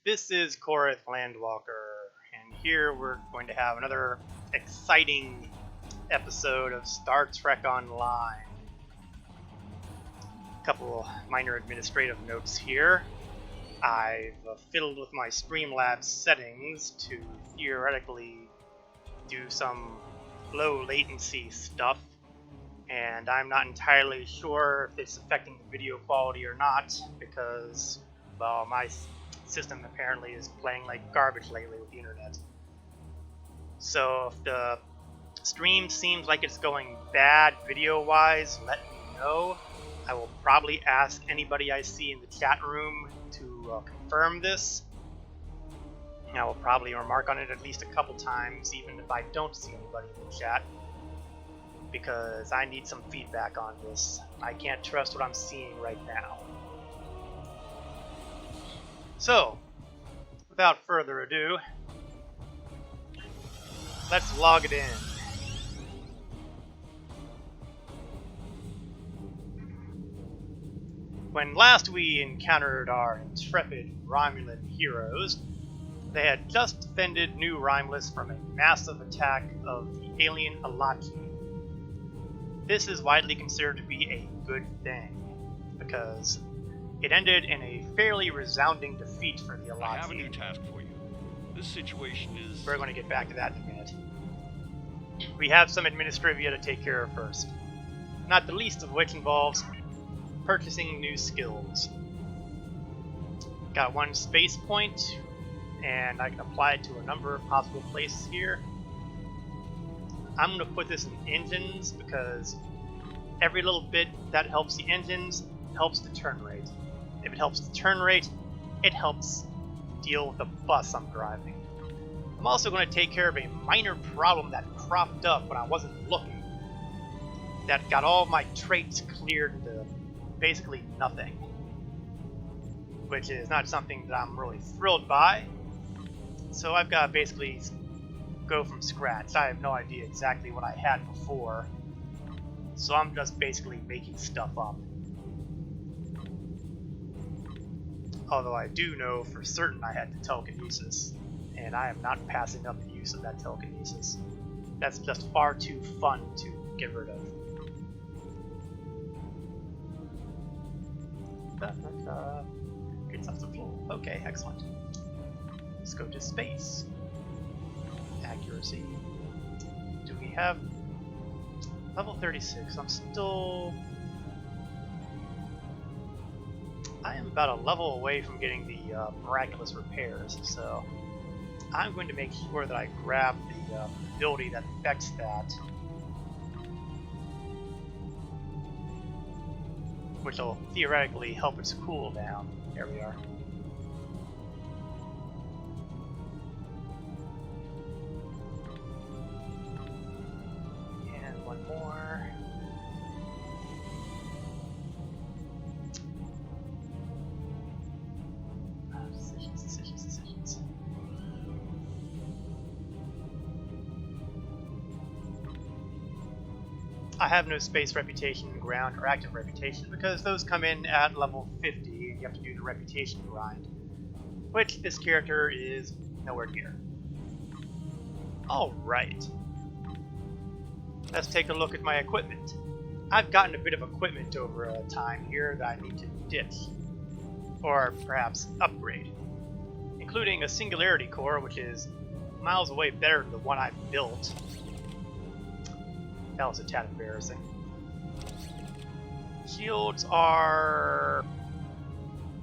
This is Korith Landwalker, and here we're going to have another exciting episode of Star Trek Online. A couple minor administrative notes here. I've fiddled with my Streamlabs settings to theoretically do some low latency stuff, and I'm not entirely sure if it's affecting the video quality or not, because, well, my system apparently is playing like garbage lately with the internet. So if the stream seems like it's going bad video-wise, let me know. I will probably ask anybody I see in the chat room to confirm this. And I will probably remark on it at least a couple times, even if I don't see anybody in the chat, because I need some feedback on this. I can't trust what I'm seeing right now. So, without further ado, let's log it in. When last we encountered our intrepid Romulan heroes, they had just defended New Rhymeless from a massive attack of the alien Alachi. This is widely considered to be a good thing, because it ended in a fairly resounding defeat for the Alachi. I have a new task for you. This situation is... We're going to get back to that in a minute. We have some administrivia to take care of first, not the least of which involves purchasing new skills. Got one space point, and I can apply it to a number of possible places here. I'm going to put this in engines because every little bit that helps the engines helps the turn rate. If it helps the turn rate, it helps deal with the bus I'm driving. I'm also going to take care of a minor problem that cropped up when I wasn't looking, that got all of my traits cleared into basically nothing, which is not something that I'm really thrilled by. So I've got to basically go from scratch. I have no idea exactly what I had before, so I'm just basically making stuff up. Although I do know for certain I had the telekinesis, and I am not passing up the use of that telekinesis. That's just far too fun to get rid of. Good sense of flow. Okay, excellent. Let's go to space. Accuracy. Do we have level 36? I am about a level away from getting the miraculous repairs, so I'm going to make sure that I grab the ability that affects that, which will theoretically help its cooldown. There we are. And one more. Decisions. I have no space reputation, ground, or active reputation because those come in at level 50 and you have to do the reputation grind, which this character is nowhere near. Alright. Let's take a look at my equipment. I've gotten a bit of equipment over time here that I need to ditch, or perhaps upgrade, including a singularity core, which is miles away better than the one I built. That was a tad embarrassing. Shields are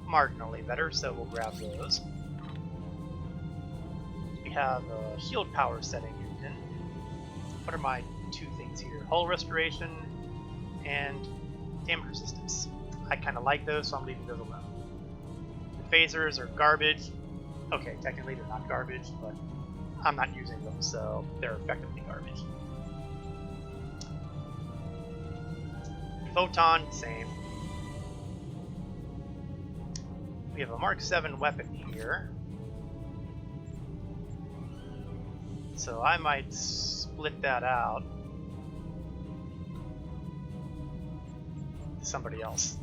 marginally better, so we'll grab those. We have a shield power setting engine. What are my two things here? Hull restoration and damage resistance. I kind of like those, so I'm leaving those alone. The phasers are garbage. Okay, technically they're not garbage, but I'm not using them, so they're effectively garbage. Photon, same. We have a Mark 7 weapon here, so I might split that out to somebody else.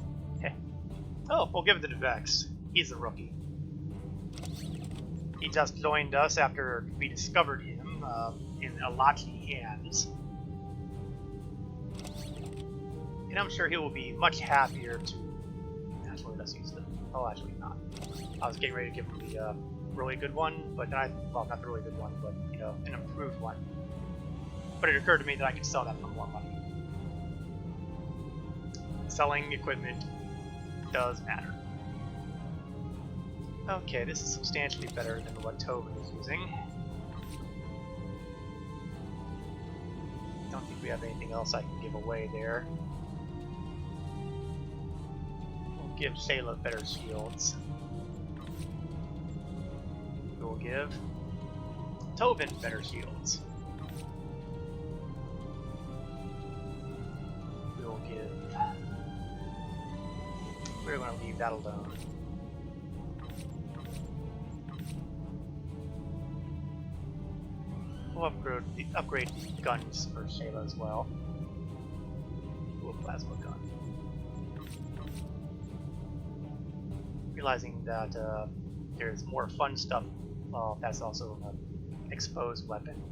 Oh, we'll give it to Vex. He's a rookie. He just joined us after we discovered him in Alachi hands. And I'm sure he will be much happier to... Actually, let's use the... Oh, actually not. I was getting ready to give him the really good one, but then well, not the really good one, but, you know, an improved one. But it occurred to me that I could sell that for more money. Selling equipment does matter. Okay, this is substantially better than what Tobin is using. Don't think we have anything else I can give away there. We'll give Shayla better shields. We'll give Tobin better shields. We'll give... We're going to leave that alone. We'll upgrade the guns for Shayla as well. Ooh, a plasma gun. Realizing that there's more fun stuff. Well, that's also an exposed weapon.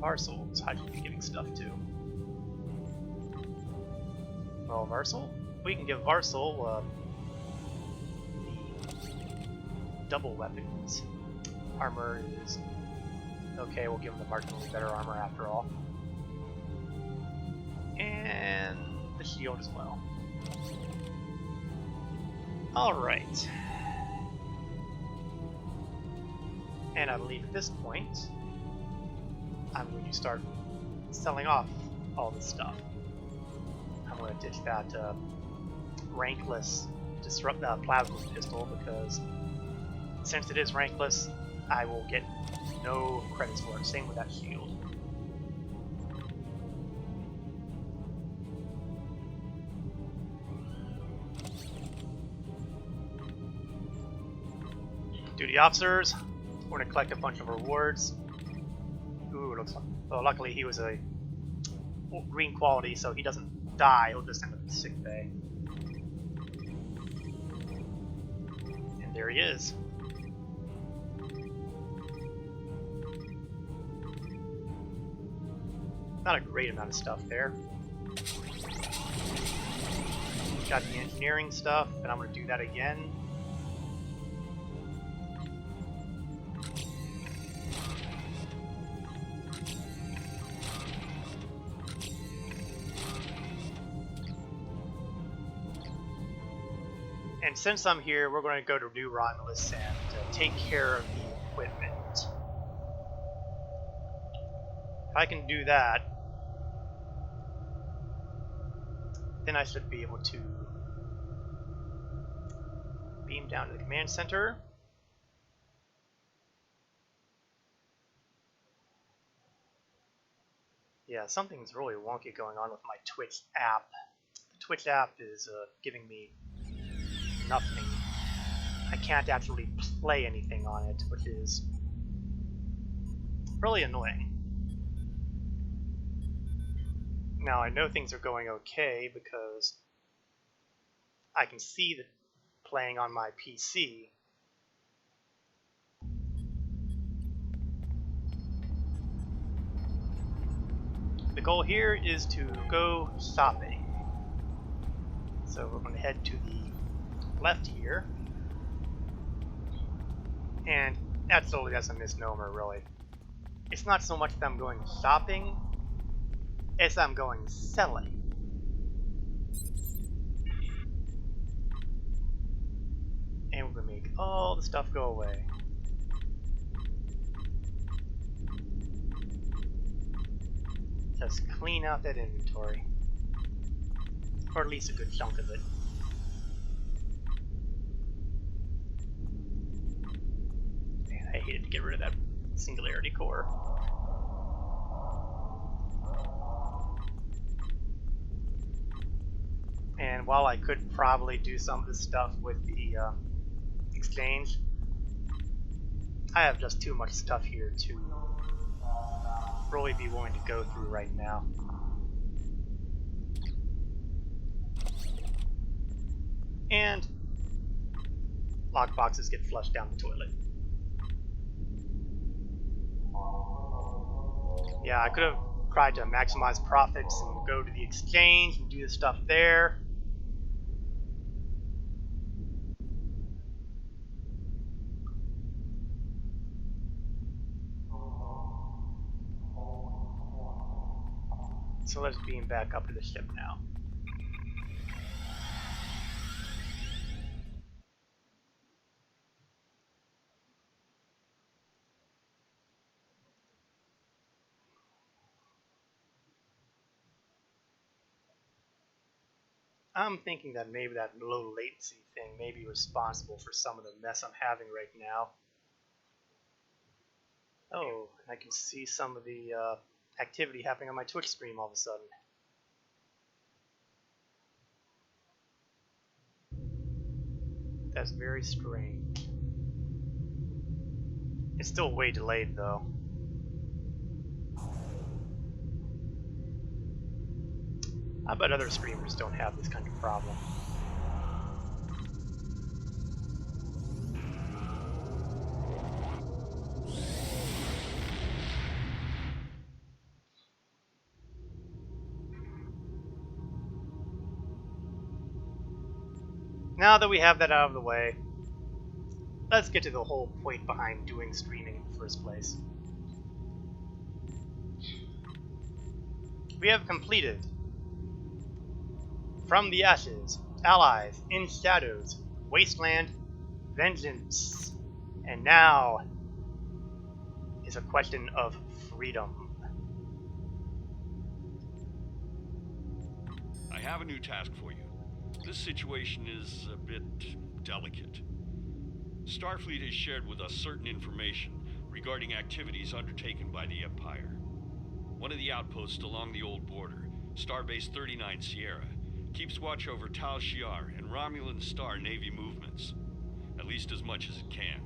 Varsol's how should be giving stuff to? Well, Varsol? We can give Varsol the double weapons. Armor is... Okay, we'll give him the marginally better armor after all. And the shield as well. Alright. And I believe at this point, I'm going to start selling off all this stuff. I'm going to ditch that rankless plasma pistol because since it is rankless, I will get no credits for it. Same with that shield. Duty officers. We're going to collect a bunch of rewards. Ooh, it looks like... Well, luckily he was a green quality, so he doesn't die. He'll just end up in sick bay. And there he is. Not a great amount of stuff there. Got the engineering stuff, and I'm going to do that again. And since I'm here, we're going to go to New Romulus and take care of the equipment. If I can do that, then I should be able to beam down to the command center. Yeah, something's really wonky going on with my Twitch app. The Twitch app is giving me nothing. I can't actually play anything on it, which is really annoying. Now I know things are going okay because I can see that playing on my PC. The goal here is to go shopping. So we're going to head to the left here. And absolutely that's a misnomer, really. It's not so much that I'm going shopping, as I'm going selling. And we're going to make all the stuff go away. Just clean out that inventory. Or at least a good chunk of it. Man, I hated to get rid of that singularity core. And while I could probably do some of this stuff with the exchange, I have just too much stuff here to really be willing to go through right now. And lockboxes get flushed down the toilet. Yeah, I could have tried to maximize profits and go to the exchange and do the stuff there. So let's beam back up to the ship now. I'm thinking that maybe that low latency thing may be responsible for some of the mess I'm having right now. Oh, I can see some of the activity happening on my Twitch stream all of a sudden. That's very strange. It's still way delayed though. I bet other streamers don't have this kind of problem. Now that we have that out of the way, let's get to the whole point behind doing streaming in the first place. We have completed From the Ashes, Allies, In Shadows, Wasteland, Vengeance, and now is a question of freedom. I have a new task for you. This situation is a bit delicate. Starfleet has shared with us certain information regarding activities undertaken by the Empire. One of the outposts along the old border, Starbase 39 Sierra, keeps watch over Tal Shiar and Romulan Star Navy movements, at least as much as it can,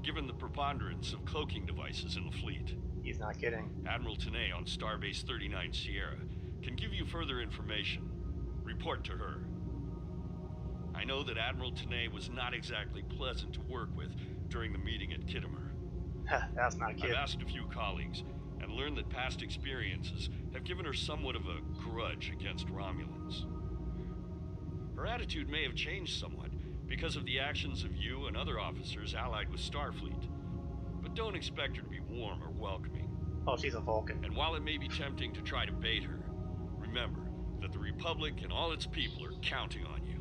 given the preponderance of cloaking devices in the fleet. He's not kidding. Admiral Tanay on Starbase 39 Sierra can give you further information. Report to her. I know that Admiral Tanay was not exactly pleasant to work with during the meeting at Kittimer. That's not a kid. I've asked a few colleagues and learned that past experiences have given her somewhat of a grudge against Romulans. Her attitude may have changed somewhat because of the actions of you and other officers allied with Starfleet, but don't expect her to be warm or welcoming. Oh, she's a Vulcan. And while it may be tempting to try to bait her, remember that the Republic and all its people are counting on you.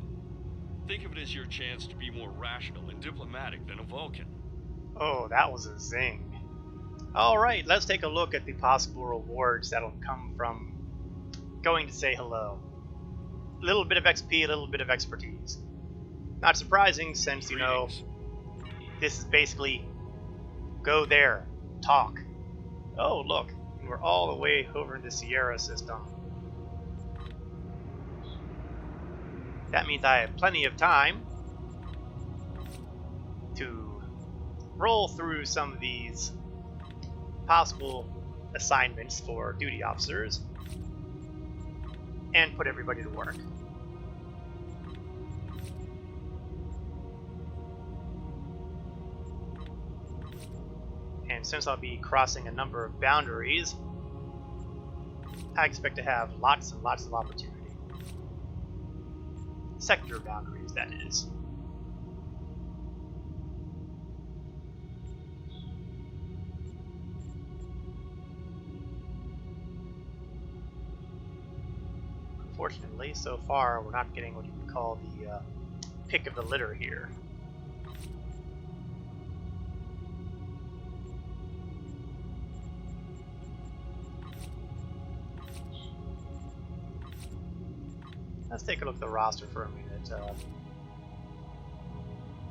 Think of it as your chance to be more rational and diplomatic than a Vulcan. Oh, that was a zing. Alright, let's take a look at the possible rewards that'll come from going to say hello. A little bit of XP, a little bit of expertise. Not surprising since, you know, this is basically go there, talk. Oh, look, we're all the way over in the Sierra system. That means I have plenty of time to roll through some of these possible assignments for duty officers and put everybody to work. And since I'll be crossing a number of boundaries, I expect to have lots and lots of opportunity. Sector boundaries, that is. Unfortunately, so far we're not getting what you would call the pick of the litter here. Let's take a look at the roster for a minute.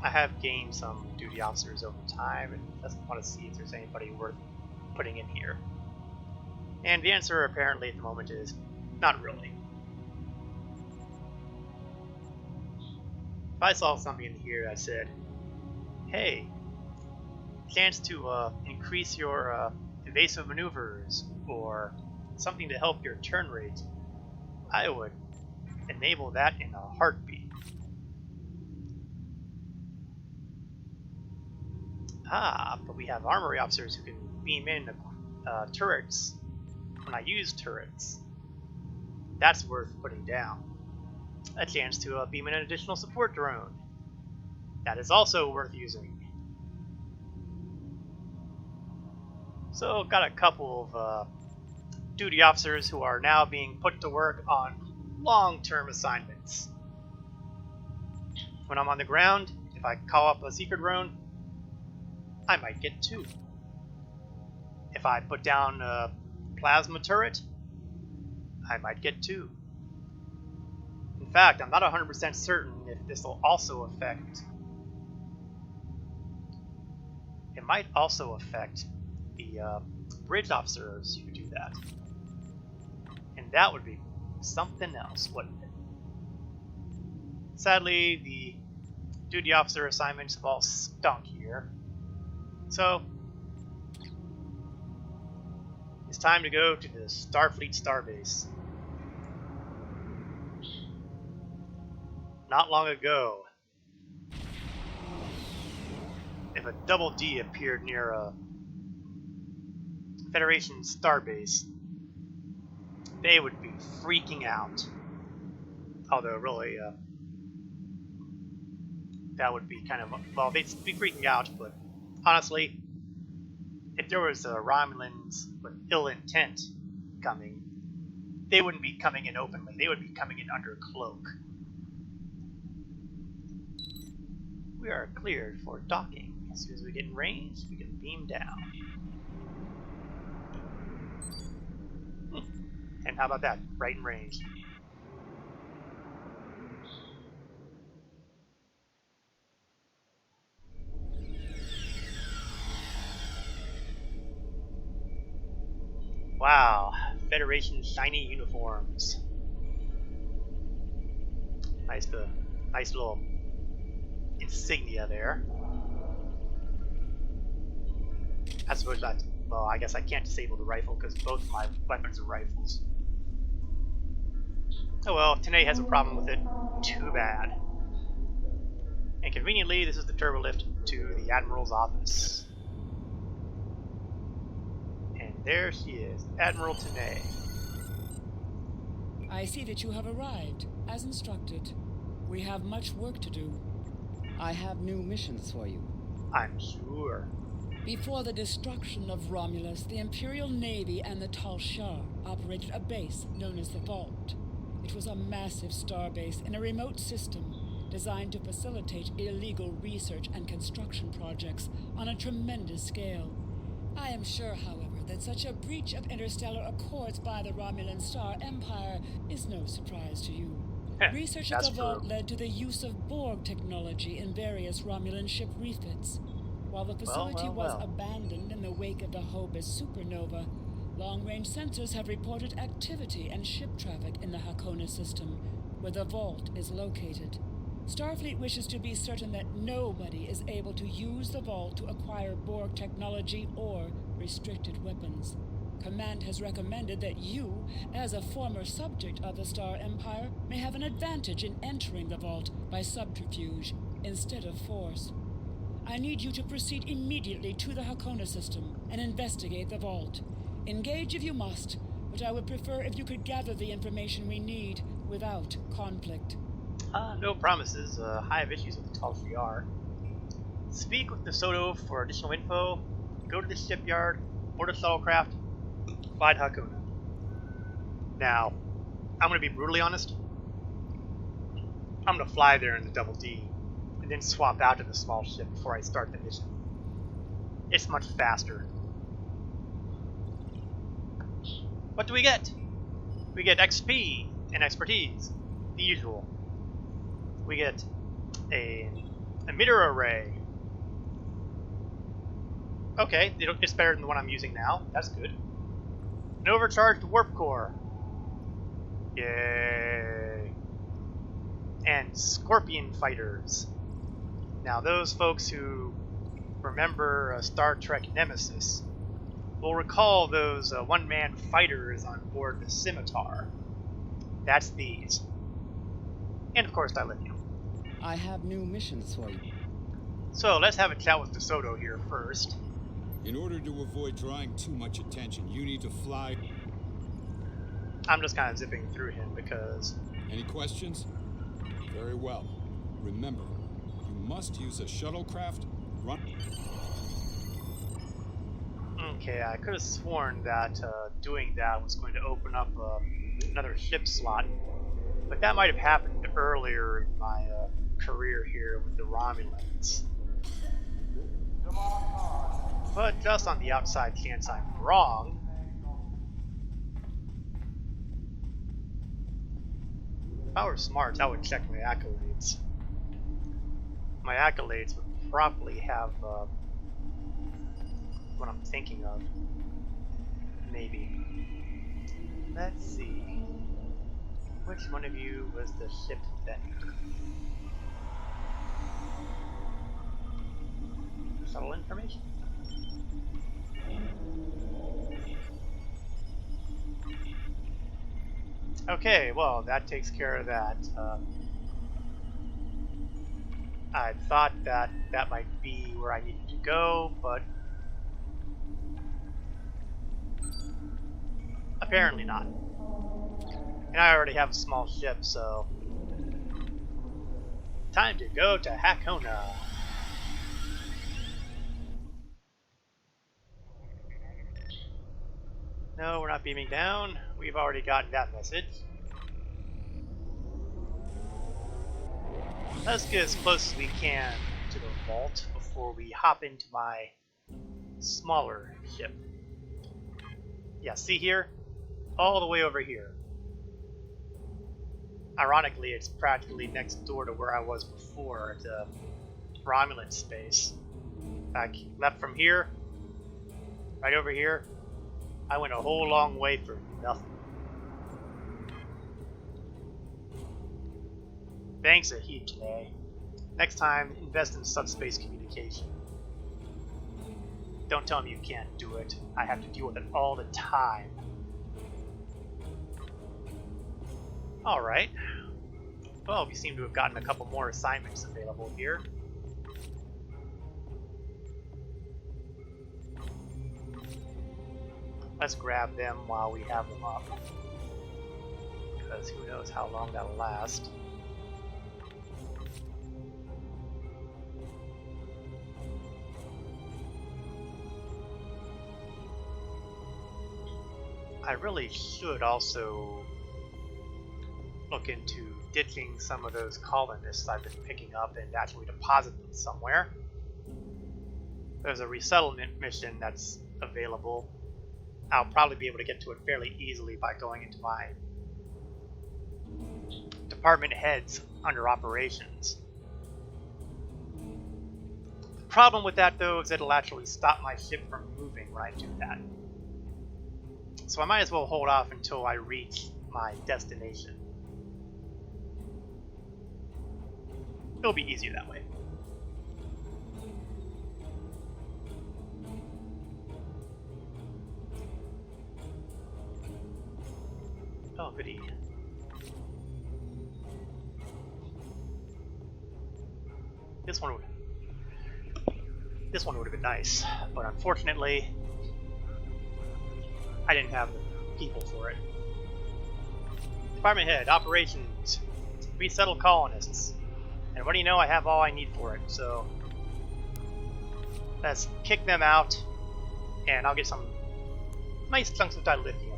I have gained some duty officers over time and just want to see if there's anybody worth putting in here. And the answer apparently at the moment is not really. If I saw something in here that said, hey, chance to increase your evasive maneuvers, or something to help your turn rate, I would enable that in a heartbeat. Ah, but we have armory officers who can beam in turrets when I use turrets. That's worth putting down. A chance to beam in an additional support drone. That is also worth using. So, got a couple of duty officers who are now being put to work on long-term assignments. When I'm on the ground, if I call up a seeker drone, I might get 2. If I put down a plasma turret, I might get 2. In fact, I'm not 100% certain if this will also affect... It might also affect the bridge officers who do that. And that would be something else, wouldn't it? Sadly, the duty officer assignments have all stunk here. So, it's time to go to the Starfleet starbase. Not long ago, if a double D appeared near a Federation starbase, they would be freaking out. Although, really, that would be kind of... Well, they'd be freaking out, but honestly, if there was Romulans with ill intent coming, they wouldn't be coming in openly. They would be coming in under cloak. We are cleared for docking. As soon as we get in range, we can beam down. And how about that? Right in range. Wow, Federation shiny uniforms. Nice little insignia there. I suppose that, well, I guess I can't disable the rifle because both of my weapons are rifles. Oh well, Tanae has a problem with it. Too bad. And conveniently, this is the turbo lift to the Admiral's office. And there she is, Admiral Tanae. I see that you have arrived, as instructed. We have much work to do. I have new missions for you. I'm sure. Before the destruction of Romulus, the Imperial Navy and the Tal Shiar operated a base known as the Vault. It was a massive starbase in a remote system designed to facilitate illegal research and construction projects on a tremendous scale. I am sure, however, that such a breach of interstellar accords by the Romulan Star Empire is no surprise to you. Research at the Vault led to the use of Borg technology in various Romulan ship refits. While the facility was abandoned in the wake of the Hobus supernova, long-range sensors have reported activity and ship traffic in the Hakona system, where the Vault is located. Starfleet wishes to be certain that nobody is able to use the Vault to acquire Borg technology or restricted weapons. Command has recommended that you, as a former subject of the Star Empire, may have an advantage in entering the Vault by subterfuge instead of force. I need you to proceed immediately to the Hakona system and investigate the Vault. Engage if you must, but I would prefer if you could gather the information we need without conflict. No promises. I have issues with the Tal Shiar. Speak with DeSoto for additional info. Go to the shipyard, board a shuttlecraft, find Hakuna. Now, I'm going to be brutally honest. I'm going to fly there in the Double D, and then swap out to the small ship before I start the mission. It's much faster. What do we get? We get XP and expertise, the usual. We get an emitter array. Okay, it's better than the one I'm using now. That's good. An overcharged warp core. Yay. And Scorpion fighters. Now those folks who remember Star Trek Nemesis will recall those one-man fighters on board the Scimitar. That's these. And of course, dilithium. I have new missions for you. So let's have a chat with DeSoto here first. In order to avoid drawing too much attention, you need to fly. I'm just kind of zipping through him because... Any questions? Very well. Remember, you must use a shuttlecraft. Run. Okay, I could have sworn that doing that was going to open up another ship slot, but that might have happened earlier in my career here with the Romulans. But just on the outside chance I'm wrong, if I were smart, I would check my accolades. My accolades would probably have what I'm thinking of. Maybe. Let's see. Which one of you was the ship vendor? Subtle information? Okay, well, that takes care of that. I thought that that might be where I needed to go, but apparently not. And I already have a small ship, so time to go to Hakona. No, we're not beaming down. We've already gotten that message. Let's get as close as we can to the vault before we hop into my smaller ship. Yeah, see here? All the way over here. Ironically, it's practically next door to where I was before at Romulan space. I left from here, right over here. I went a whole long way for nothing. Thanks a heap today. Next time, invest in subspace communication. Don't tell me you can't do it. I have to deal with it all the time. Alright. Well, we seem to have gotten a couple more assignments available here. Let's grab them while we have them up. Because who knows how long that'll last. I really should also look into ditching some of those colonists I've been picking up and actually deposit them somewhere. There's a resettlement mission that's available. I'll probably be able to get to it fairly easily by going into my department heads under operations. The problem with that though is it'll actually stop my ship from moving when I do that. So I might as well hold off until I reach my destination. It'll be easier that way. Oh, goody. This one would have been nice, but unfortunately, I didn't have the people for it. Department head, operations, resettle colonists. And what do you know, I have all I need for it, so let's kick them out, and I'll get some nice chunks of dilithium.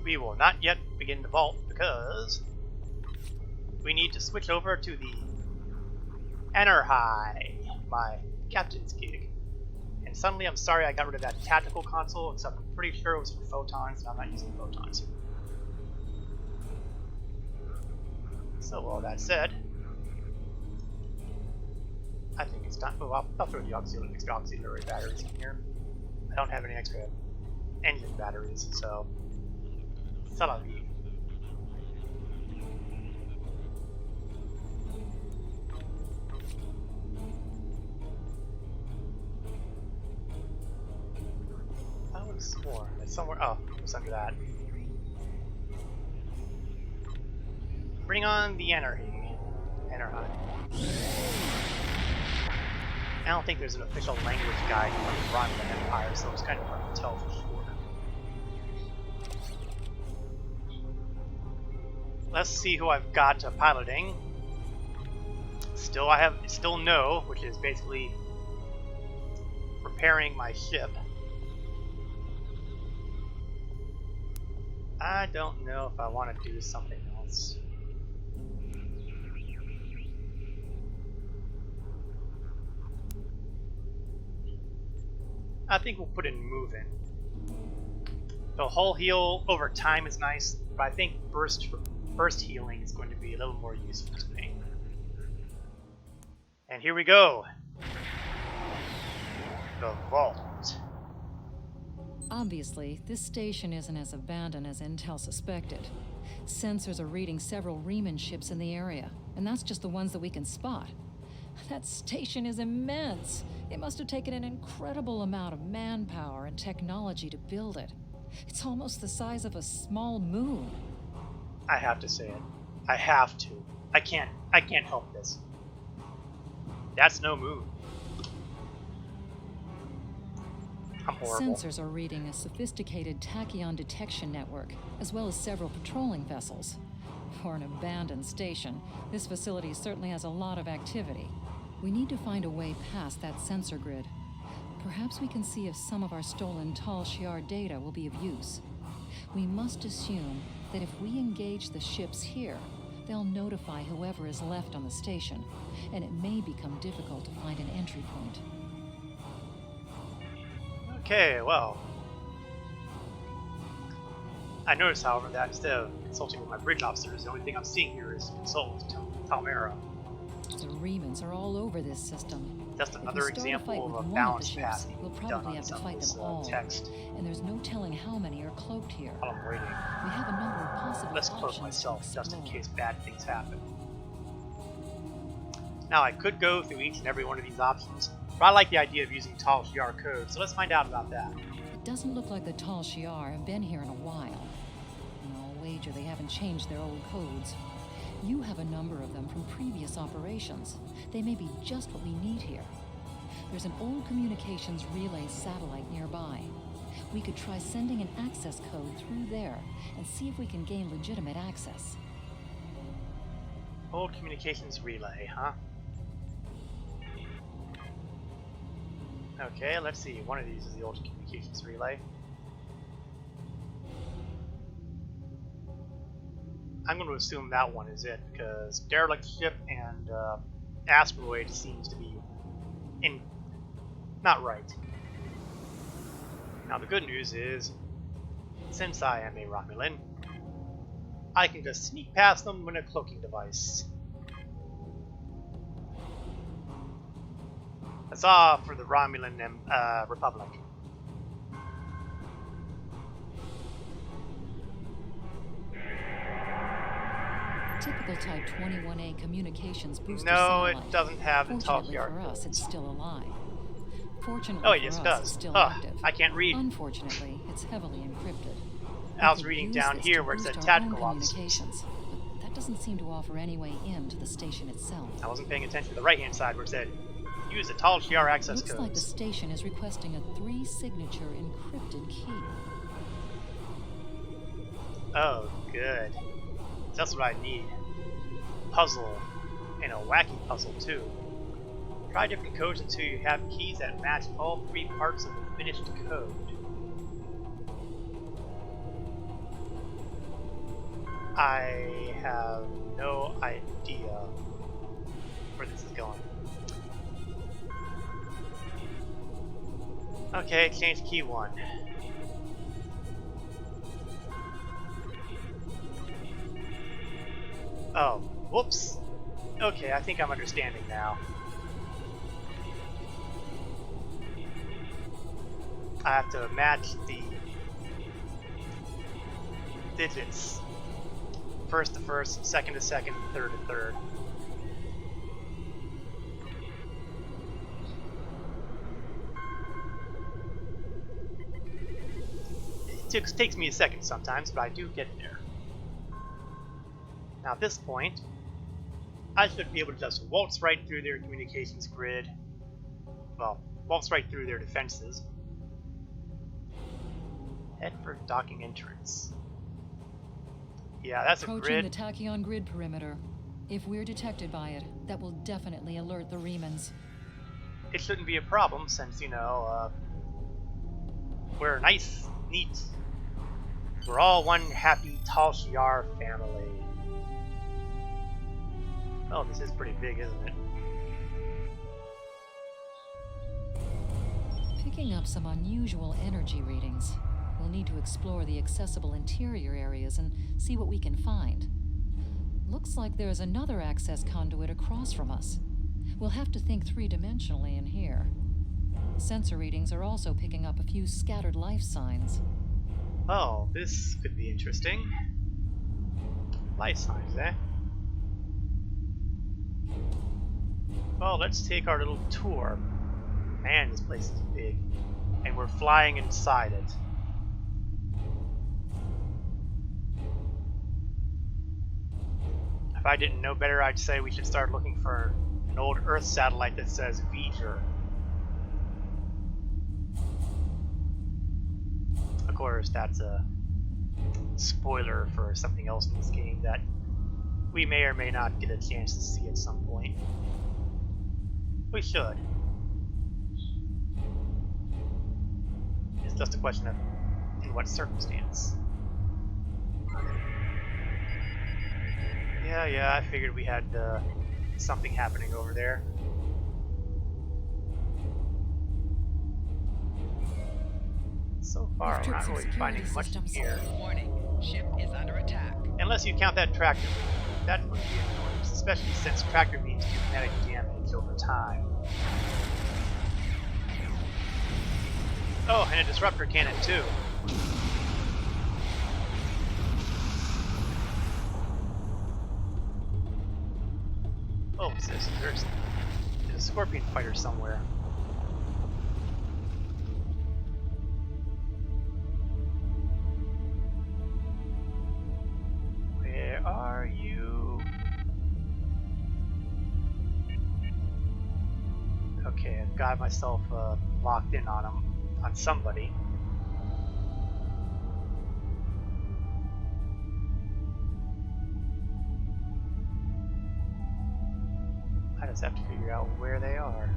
We will not yet begin the vault because we need to switch over to the Enerhai, my captain's gig. And suddenly I'm sorry I got rid of that tactical console, except I'm pretty sure it was for photons, and I'm not using photons. So all that said, I think it's time. Oh, I'll throw the extra auxiliary batteries in here. I don't have any extra engine batteries, so c'est la vie. More. It's somewhere. Oh, it's under that. Bring on the anarchy. Anarchy. I don't think there's an official language guide for the Romulan Empire, so it's kind of hard to tell for sure. Let's see who I've got piloting. Still no, which is basically repairing my ship. I don't know if I want to do something else. I think we'll put in moving. The hull heal over time is nice, but I think burst healing is going to be a little more useful to me. And here we go. The vault. Obviously, this station isn't as abandoned as Intel suspected. Sensors are reading several Riemann ships in the area, and that's just the ones that we can spot. That station is immense. It must have taken an incredible amount of manpower and technology to build it. It's almost the size of a small moon. I have to say it. I have to. I can't help this. That's no moon. I'm horrible. Sensors are reading a sophisticated tachyon detection network, as well as several patrolling vessels. For an abandoned station, this facility certainly has a lot of activity. We need to find a way past that sensor grid. Perhaps we can see if some of our stolen Tal Shiar data will be of use. We must assume that if we engage the ships here, they'll notify whoever is left on the station, and it may become difficult to find an entry point. Okay, well. I noticed, however, that instead of consulting with my bridge officers, the only thing I'm seeing here is consult with Talmera. The Riemanns are all over this system. Just another example of a balance path we'll probably have to fight them all. Text. And there's no telling how many are cloaked here. While I'm waiting. We have a number of possible Let's cloak options myself to just in explore. case bad things happen. Now I could go through each and every one of these options, but I like the idea of using Tal Shiar code, so let's find out about that. It doesn't look like the Tal Shiar have been here in a while. And I'll wager they haven't changed their old codes. You have a number of them from previous operations. They may be just what we need here. There's an old communications relay satellite nearby. We could try sending an access code through there and see if we can gain legitimate access. Old communications relay, huh? Okay, let's see. One of these is the old communications relay. I'm going to assume that one is it, because derelict ship and asteroid seems to be not right. Now the good news is, since I am a Romulan, I can just sneak past them with a cloaking device. Huzzah for the Romulan Republic. Typical Type 21A communications booster No, satellite. it doesn't have the Tal Fortunately Shiar for us, it's still alive. Fortunately Oh, for yes, it us, does. it's still Ugh, active. I can't read. Unfortunately, it's heavily encrypted. I was We could reading use down this here to where it said boost our own tactical officers. communications, but that doesn't seem to offer any way in to the station itself. I wasn't paying attention to the right-hand side where it said, use the Tal Shiar access Looks like the codes. station is requesting a 3-signature encrypted key. Oh, good. That's what I need. Puzzle. And a wacky puzzle, too. Try different codes until you have keys that match all 3 parts of the finished code. I have no idea where this is going. Okay, change key 1. Oh, whoops. Okay, I think I'm understanding now. I have to match the digits. First to first, second to second, third to third. Takes me a second sometimes, but I do get there. Now at this point, I should be able to just waltz right through their communications grid. Well, waltz right through their defenses. Head for docking entrance. Yeah, that's a Approaching grid. the tachyon grid perimeter. If we're detected by it, that will definitely alert the Remans. It shouldn't be a problem since, you know, we're nice, neat. We're all one happy Tal Shiar family. Oh, this is pretty big, isn't it? Picking up some unusual energy readings. We'll need to explore the accessible interior areas and see what we can find. Looks like there's another access conduit across from us. We'll have to think three-dimensionally in here. Sensor readings are also picking up a few scattered life signs. Oh, this could be interesting. Life signs, eh? Well, let's take our little tour. Man, this place is big. And we're flying inside it. If I didn't know better, I'd say we should start looking for an old Earth satellite that says V'ger. Of course, that's a spoiler for something else in this game that we may or may not get a chance to see at some point. We should. It's just a question of in what circumstance. Yeah, I figured we had something happening over there. So far, we're not really finding much here. Warning, ship is under attack. Unless you count that tractor beam. That would be annoying, especially since tractor beams do kinetic damage over time. Oh, and a disruptor cannon too. Oh, there's a scorpion fighter somewhere. Where are you? Okay, I've got myself locked in on him, on somebody. I just have to figure out where they are.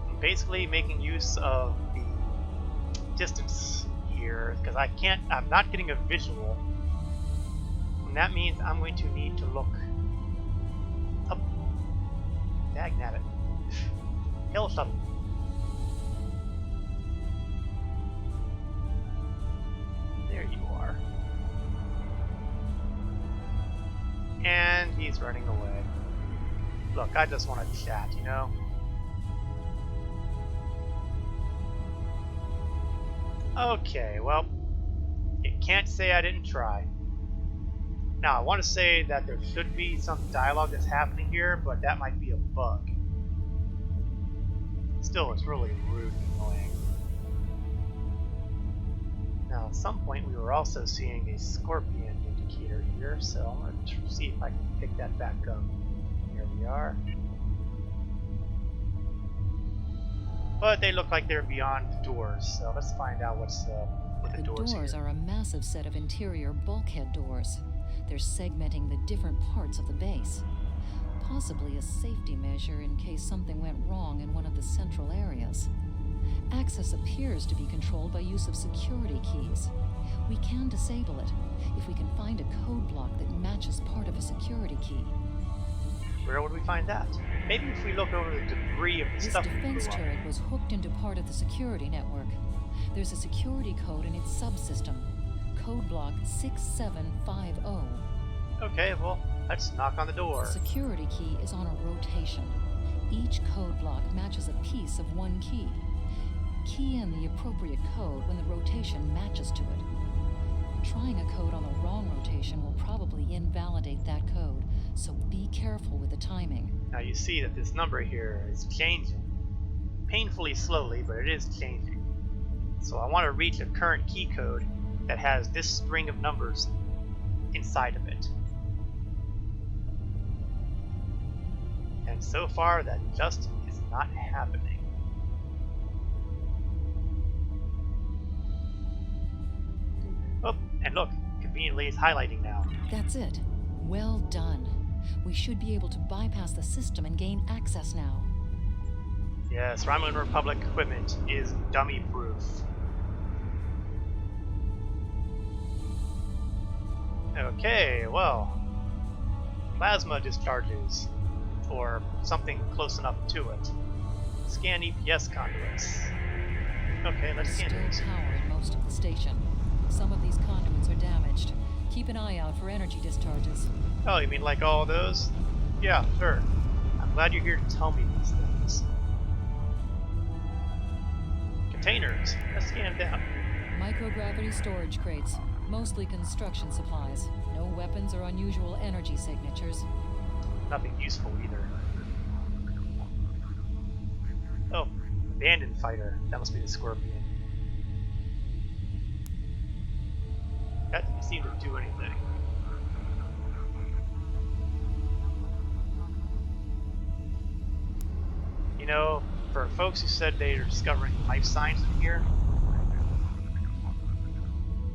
I'm basically making use of the distance here because I'm not getting a visual. And that means I'm going to need to look up. Dagnabbit. Hill shuttle. There you are. And he's running away. Look, I just want to chat, you know? Okay, well, you can't say I didn't try. Now, I want to say that there should be some dialogue that's happening here, but that might be a bug. Still, it's really rude and annoying. Now, at some point, we were also seeing a scorpion indicator here, so I'm going to see if I can pick that back up. Here we are. But they look like they're beyond the doors, so let's find out what's with the doors doors here. are a massive set of interior bulkhead doors. They're segmenting the different parts of the base. Possibly a safety measure in case something went wrong in one of the central areas. Access appears to be controlled by use of security keys. We can disable it if we can find a code block that matches part of a security key. Where would we find that? Maybe if we look over the debris of the This stuff we defense blew up. turret was hooked into part of the security network. There's a security code in its subsystem. Code block 6750. Okay, well, let's knock on the door. The security key is on a rotation. Each code block matches a piece of one key. Key in the appropriate code when the rotation matches to it. Trying a code on the wrong rotation will probably invalidate that code, so be careful with the timing. Now you see that this number here is changing. Painfully slowly, but it is changing. So I want to reach a current key code that has this string of numbers inside of it. And so far, that just is not happening. Oh, and look, conveniently it's highlighting now. That's it. Well done. We should be able to bypass the system and gain access now. Yes, Romulan Republic equipment is dummy-proof. Okay, well, plasma discharges, or something close enough to it. Scan EPS conduits. Okay, let's scan Still these. power in most of the station. Some of these conduits are damaged. Keep an eye out for energy discharges. Oh, you mean like all those? Yeah, sure. I'm glad you're here to tell me these things. Containers. Let's scan them. Microgravity storage crates. Mostly construction supplies. No weapons or unusual energy signatures. Nothing useful either. Oh, abandoned fighter. That must be the Scorpion. That didn't seem to do anything. You know, for folks who said they are discovering life signs in here,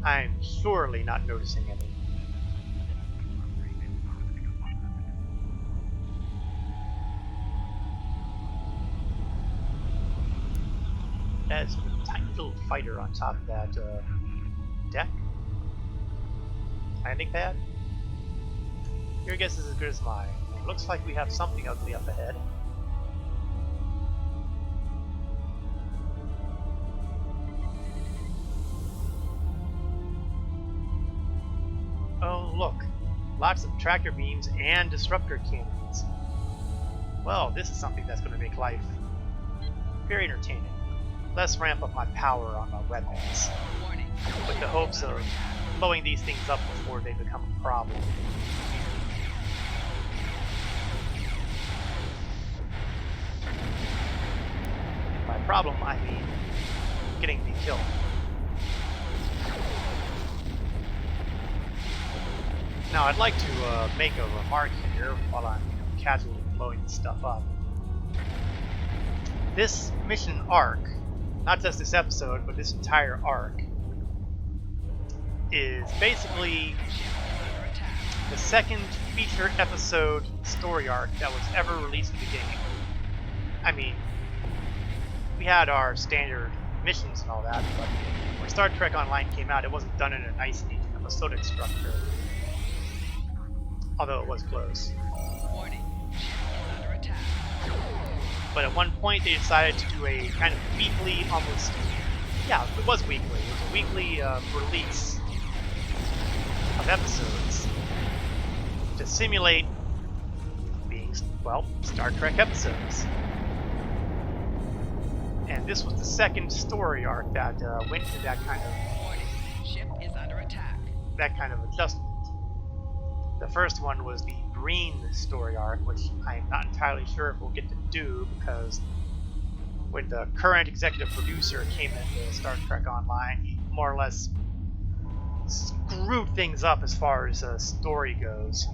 I'm surely not noticing any. That's a tiny little fighter on top of that deck. Landing pad? Your guess is as good as mine. It looks like we have something ugly up ahead. Oh, look. Lots of tractor beams and disruptor cannons. Well, this is something that's going to make life very entertaining. Let's ramp up my power on my weapons, Warning. with the hopes of blowing these things up before they become a problem. By problem, I mean getting the kill. Now, I'd like to make a remark here while I'm casually blowing this stuff up. This mission arc, not just this episode, but this entire arc, is basically Under attack. the second feature episode story arc that was ever released in the game. I mean, we had our standard missions and all that, but when Star Trek Online came out, it wasn't done in a nice, neat episodic structure. Although it was close. Warning. Ship is under attack. But at one point they decided to do a kind of weekly, almost, yeah, it was weekly. It was a weekly release of episodes to simulate being, well, Star Trek episodes. And this was the second story arc that went through that kind Warning. Ship is under attack. of adjustment. The first one was the green story arc, which I'm not entirely sure if we'll get to do, because when the current executive producer came into Star Trek Online, he more or less screwed things up as far as story goes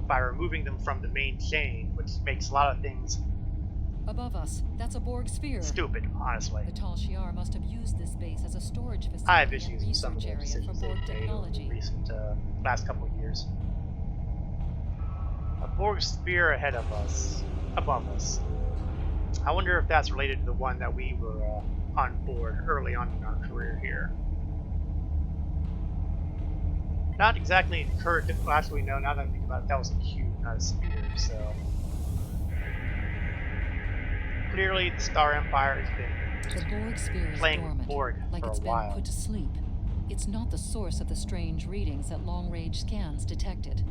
by removing them from the main chain, which makes a lot of things Above us, that's a Borg sphere. stupid, honestly. The Tal Shiar must have used this base as a storage facility I have and issues with some of research the area for decisions Borg they've made over the technology. recent last couple of years. A Borg sphere ahead of us, above us. I wonder if that's related to the one that we were on board early on in our career here. Not exactly encouraged. Well, actually, no. Now that I think about it, that was a cube, not a sphere. So clearly, the Star Empire has been The Borg sphere is playing with dormant, Borg like for it's a been while. put to sleep. It's not the source of the strange readings that long-range scans detected.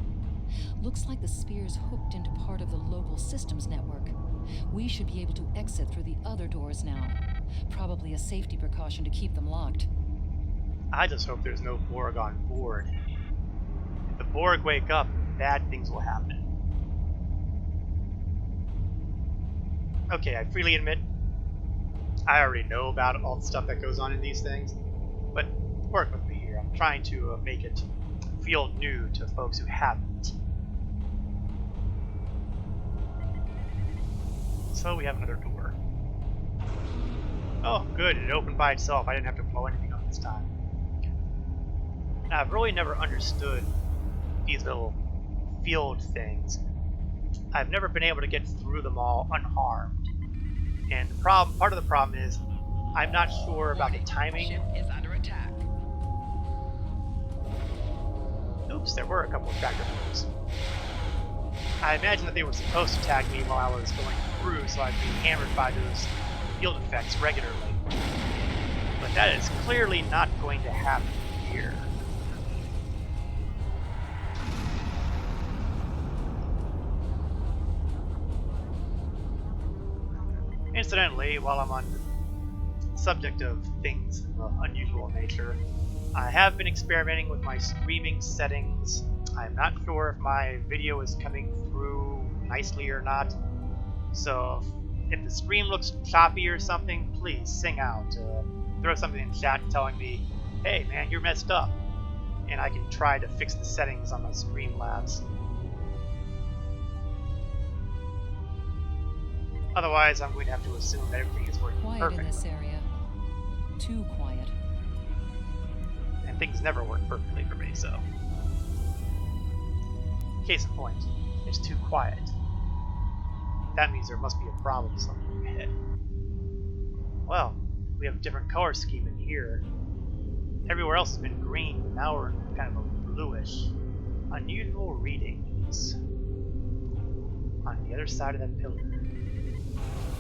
Looks like the sphere's hooked into part of the local systems network. We should be able to exit through the other doors now. Probably a safety precaution to keep them locked. I just hope there's no Borg on board. If the Borg wake up, bad things will happen. Okay, I freely admit I already know about all the stuff that goes on in these things, but work with me here. I'm trying to make it feel new to folks who haven't. So we have another door. Oh, good, it opened by itself. I didn't have to blow anything up this time. I've really never understood these little field things. I've never been able to get through them all unharmed. And the problem, part of the problem is, I'm not sure about the timing. Ship is under attack. Oops, there were a couple of tractor beams. I imagine that they were supposed to tag me while I was going through, so I'd be hammered by those field effects regularly. But that is clearly not going to happen here. Incidentally, while I'm on the subject of things of unusual nature, I have been experimenting with my streaming settings. I'm not sure if my video is coming through nicely or not, so if the stream looks choppy or something, please sing out. Throw something in chat telling me, hey man, you're messed up, and I can try to fix the settings on my Streamlabs. Otherwise, I'm going to have to assume that everything is working Quiet perfectly. in this area. Too quiet. And things never work perfectly for me, so. Case in point, it's too quiet. That means there must be a problem somewhere ahead. Well, we have a different color scheme in here. Everywhere else has been green, but now we're in kind of a bluish. Unusual readings. On the other side of that pillar.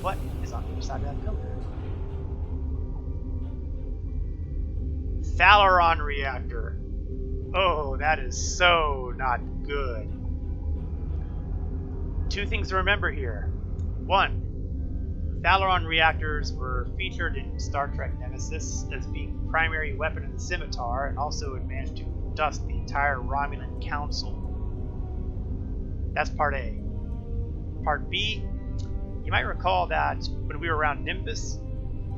What is on the other side of that pillar? Thalaron reactor. Oh, that is so not good. Two things to remember here. One, Thalaron reactors were featured in Star Trek Nemesis as being the primary weapon of the Scimitar, and also it managed to dust the entire Romulan Council. That's part A. Part B, you might recall that when we were around Nimbus,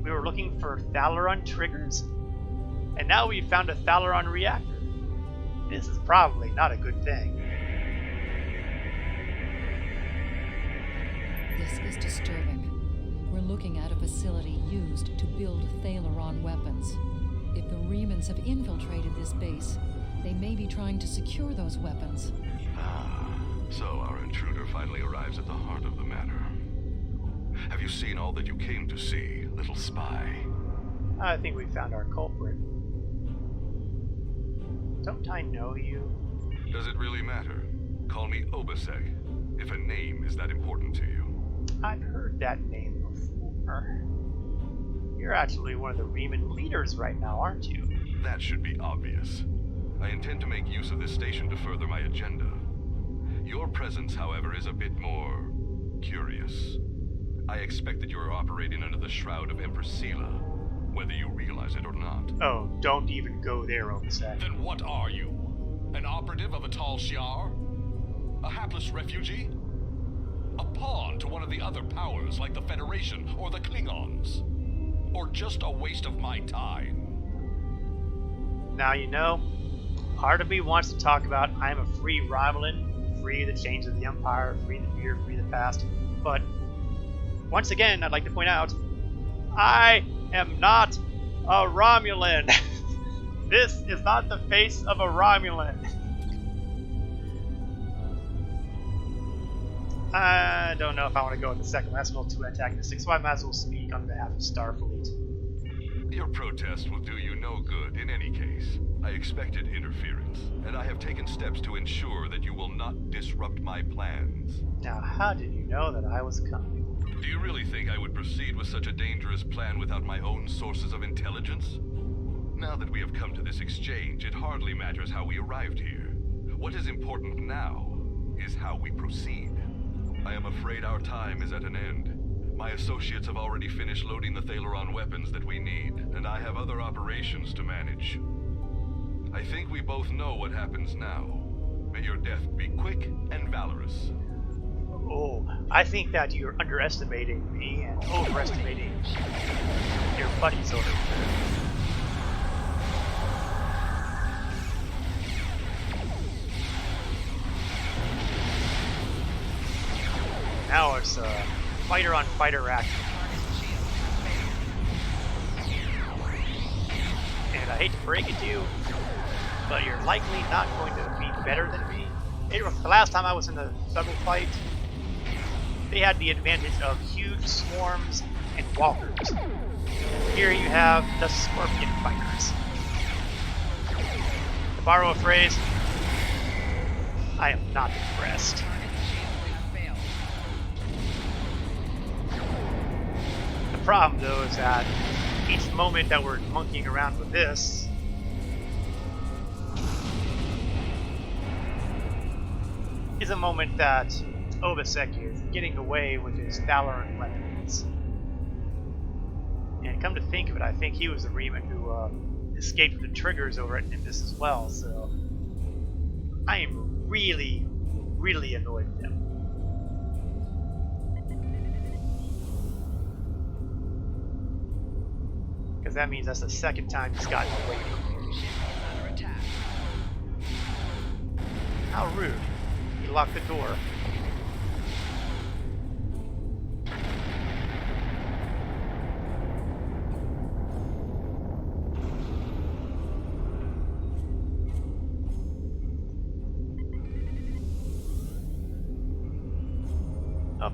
we were looking for Thalaron triggers, and now we've found a Thalaron reactor. This is probably not a good thing. This is disturbing. We're looking at a facility used to build Thalaron weapons. If the Remans have infiltrated this base, they may be trying to secure those weapons. So our intruder finally arrives at the heart of the matter. Have you seen all that you came to see, little spy? I think we found our culprit. Don't I know you? Does it really matter? Call me Obasek, if a name is that important to you. I've heard that name before. You're actually one of the Reman leaders right now, aren't you? That should be obvious. I intend to make use of this station to further my agenda. Your presence, however, is a bit more curious. I expect that you are operating under the shroud of Empress Sela, whether you realize it or not. Oh, don't even go there, Obasek. Then what are you? An operative of a Tal Shiar? A hapless refugee? A pawn to one of the other powers like the Federation or the Klingons? Or just a waste of my time? Now you know, part of me wants to talk about I'm a free Romulan, free the chains of the Empire, free the fear, free the past, but once again, I'd like to point out, I am not a Romulan. This is not the face of a Romulan. I don't know if I want to go with the second one. That's a little too antagonistic, so I might as well speak on behalf of Starfleet. Your protest will do you no good in any case. I expected interference, and I have taken steps to ensure that you will not disrupt my plans. Now, how did you know that I was coming? Do you really think I would proceed with such a dangerous plan without my own sources of intelligence? Now that we have come to this exchange, it hardly matters how we arrived here. What is important now is how we proceed. I am afraid our time is at an end. My associates have already finished loading the Thalaron weapons that we need, and I have other operations to manage. I think we both know what happens now. May your death be quick and valorous. Oh, I think that you're underestimating me and overestimating your buddies over there. Now it's fighter-on-fighter action. And I hate to break it to you, but you're likely not going to be better than me. The last time I was in a shuttle fight, they had the advantage of huge swarms and walkers. Here you have the scorpion fighters. To borrow a phrase, I am not impressed. The problem, though, is that each moment that we're monkeying around with this, is a moment that Obaseki is getting away with his Thalaran weapons. And come to think of it, I think he was the Reman who escaped the triggers over at Nimbus as well, so I am really, really annoyed with him. Because that means that's the second time he's gotten away from me. How rude. He locked the door. Oh,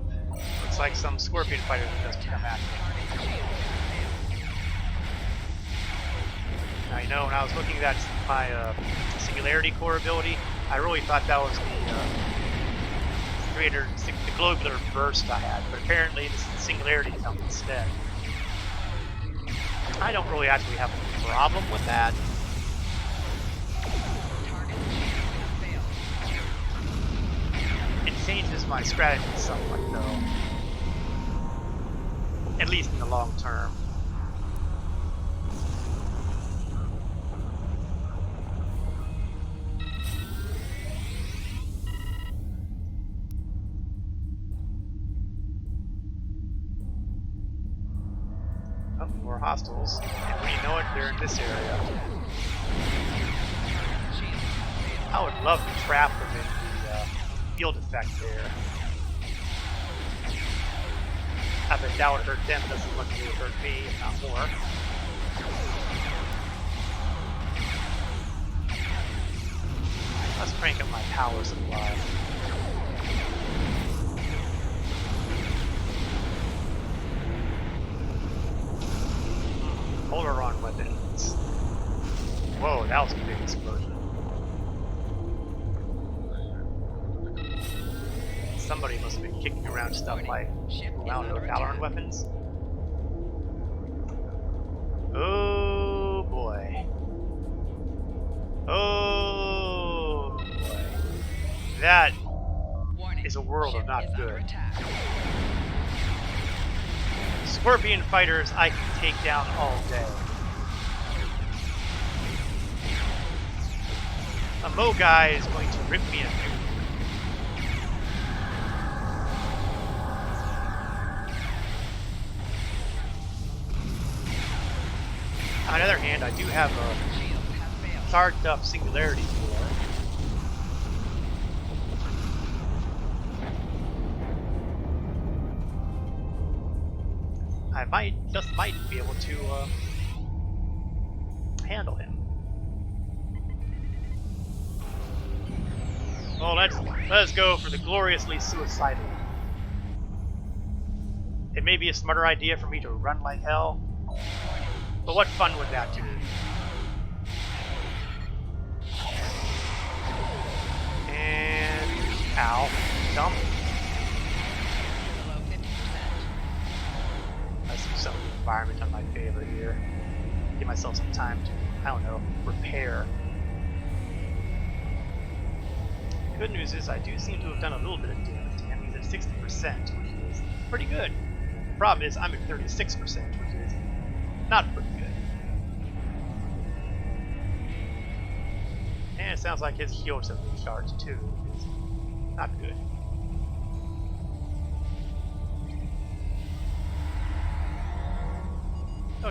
looks like some scorpion fighter that just come at me. Now, you know, when I was looking at my singularity core ability, I really thought that was the globular burst I had, but apparently this is the singularity comes instead. I don't really actually have a problem with that. It changes my strategy somewhat, though. At least in the long term. Oh, more hostiles. And when you know it, they're in this area. I would love to trap them in the field effect there. I bet that would hurt them just as much as it would hurt me, if not more. Let's crank up my power supply. Polar-on weapons. Whoa, that was a big explosion. Somebody must have been kicking around stuff like, I don't know, Thalaran weapons. Oh boy. Oh boy. That is a world of not good. Scorpion fighters I can take down all day. A Mo guy is going to rip me a new. On the other hand, I do have a charged up singularity core. I just might be able to handle him. Well, let's go for the gloriously suicidal. It may be a smarter idea for me to run like hell, but what fun would that do? And ow, dump. Let's do some environment on my favor here. Give myself some time to, I don't know, repair. The good news is I do seem to have done a little bit of damage to enemies at 60%, which is pretty good. The problem is I'm at 36%, which is not pretty good. And it sounds like his heals have been charged too, which is not good.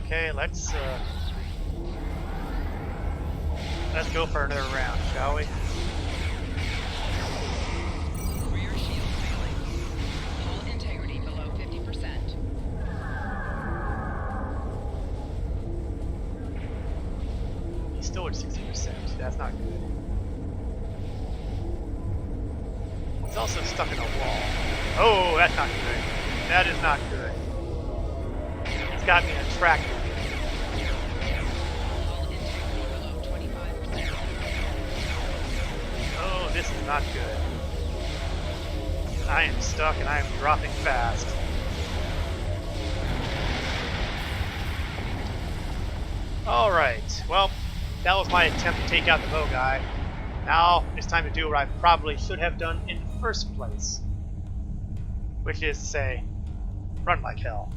Okay, let's go for another round, shall we? Rear shield failing. Hull integrity below 50%. He's still at 60%. That's not good. He's also stuck in a wall. Oh, that's not good. That is not good. It's got me on track. Hull integrity below 25%. Oh, this is not good. I am stuck and I am dropping fast. Alright, well, that was my attempt to take out the bow guy. Now it's time to do what I probably should have done in the first place. Which is to say, run like hell.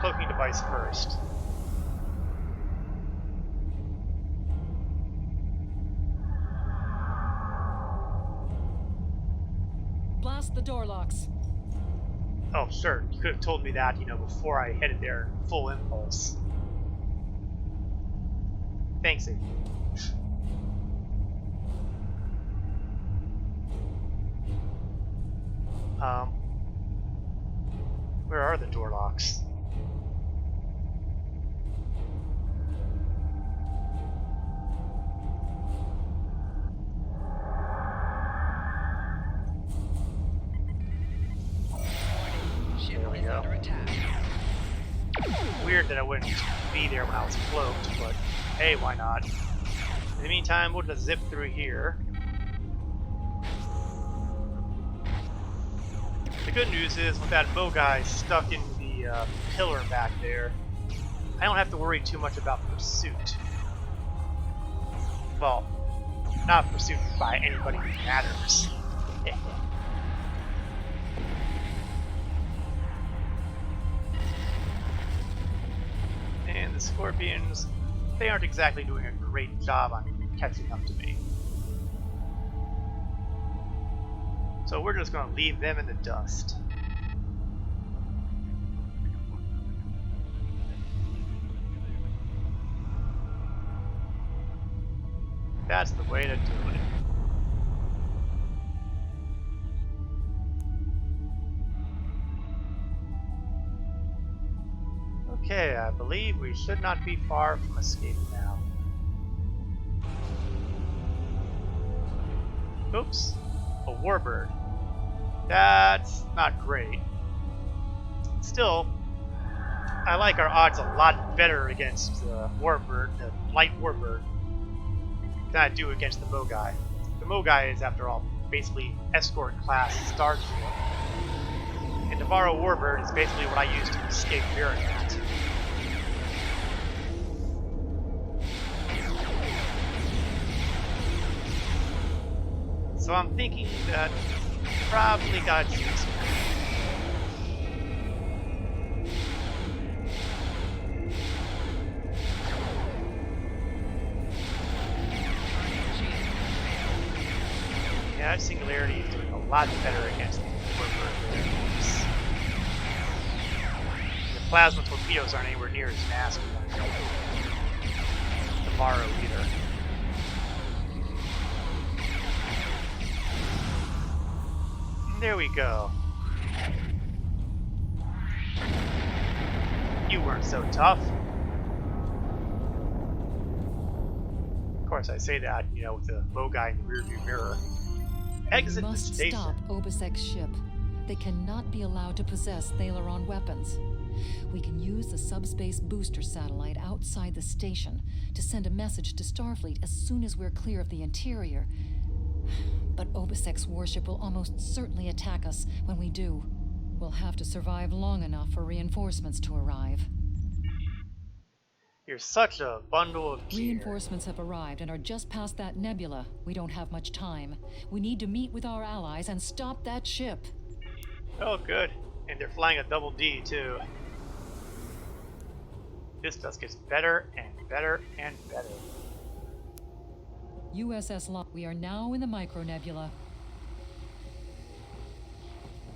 Cloaking device first. Blast the door locks. Oh, sure, you could have told me that, before I headed there full impulse. Thanks, Amy. Where are the door locks? Ship There we is go. under attack. Weird that I wouldn't be there when I was cloaked, but hey, why not? In the meantime, we'll just zip through here. The good news is, with that bow guy stuck in the pillar back there, I don't have to worry too much about pursuit. Well, not pursuit by anybody who matters. And the Scorpions, they aren't exactly doing a great job on catching up to me. So we're just going to leave them in the dust. That's the way to do it. Okay, I believe we should not be far from escape now. Oops, a warbird. That's not great. Still, I like our odds a lot better against the warbird, the light warbird, than I do against the Mo guy. The Mo guy is, after all, basically escort class starship. And Navarro warbird is basically what I use to escape Bureaucrat. So I'm thinking that probably got to use it. Yeah, Singularity is doing a lot better against the Warbird. The plasma torpedoes aren't anywhere near as nasty as the Morrow either. There we go. You weren't so tough. Of course, I say that, with the low guy in the rearview mirror. Exit We the must station. stop Obisek's ship. They cannot be allowed to possess Thalaron weapons. We can use the subspace booster satellite outside the station to send a message to Starfleet as soon as we're clear of the interior. But Obisek's warship will almost certainly attack us when we do. We'll have to survive long enough for reinforcements to arrive. You're such a bundle of gear. Reinforcements have arrived and are just past that nebula. We don't have much time. We need to meet with our allies and stop that ship. Oh, good. And they're flying a double D, too. This just gets better and better and better. USS Lock. We are now in the micronebula.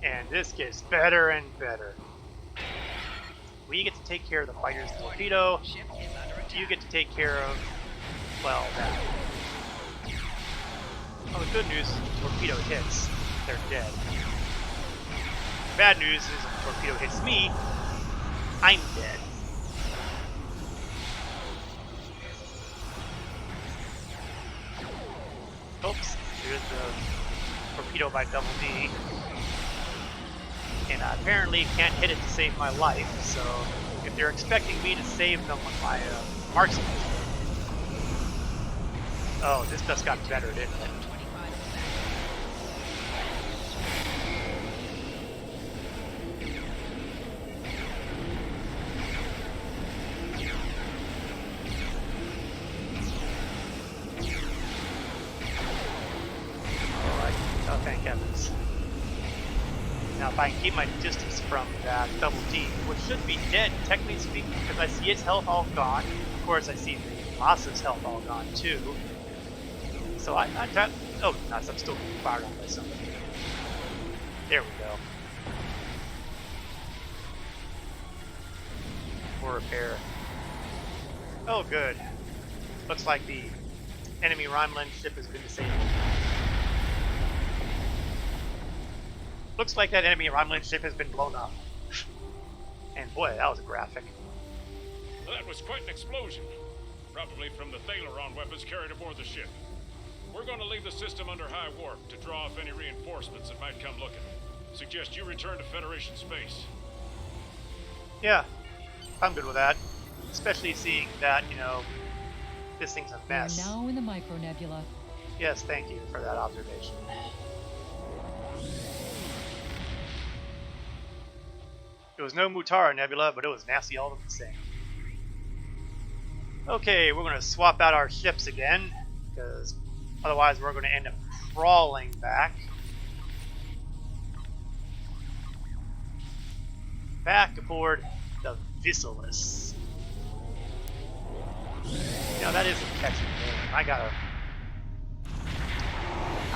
And this gets better and better. We get to take care of the fighter's torpedo. Ship is under attack. You get to take care of, well, that. Well, the good news is torpedo hits, they're dead. Bad news is if a torpedo hits me, I'm dead. Oops, there's the torpedo by Double D. And I apparently can't hit it to save my life, so if they're expecting me to save them with my marksman. Oh, this just got better, didn't it? 25%. Oh, thank heavens. Now, if I can keep my distance from that Double D, which should be dead, technically speaking, because I see its health all gone. Of course, I see the Moss's health all gone, too. So I tried. Oh, nuts, I'm still being fired on by somebody. There we go. For repair. Oh, good. Looks like the enemy Romulan ship has been disabled. Looks like that enemy Romulan ship has been blown up. And boy, that was graphic. That was quite an explosion. Probably from the Thaleron weapons carried aboard the ship. We're going to leave the system under high warp to draw off any reinforcements that might come looking. Suggest you return to Federation space. Yeah, I'm good with that. Especially seeing that, you know, this thing's a We are mess. now in the micronebula. Yes, thank you for that observation. It was no Mutara Nebula, but it was nasty all the same. Okay, we're going to swap out our ships again, because otherwise we're going to end up crawling back. Back aboard the Vissalius. You know, that is a catchy name. I'm going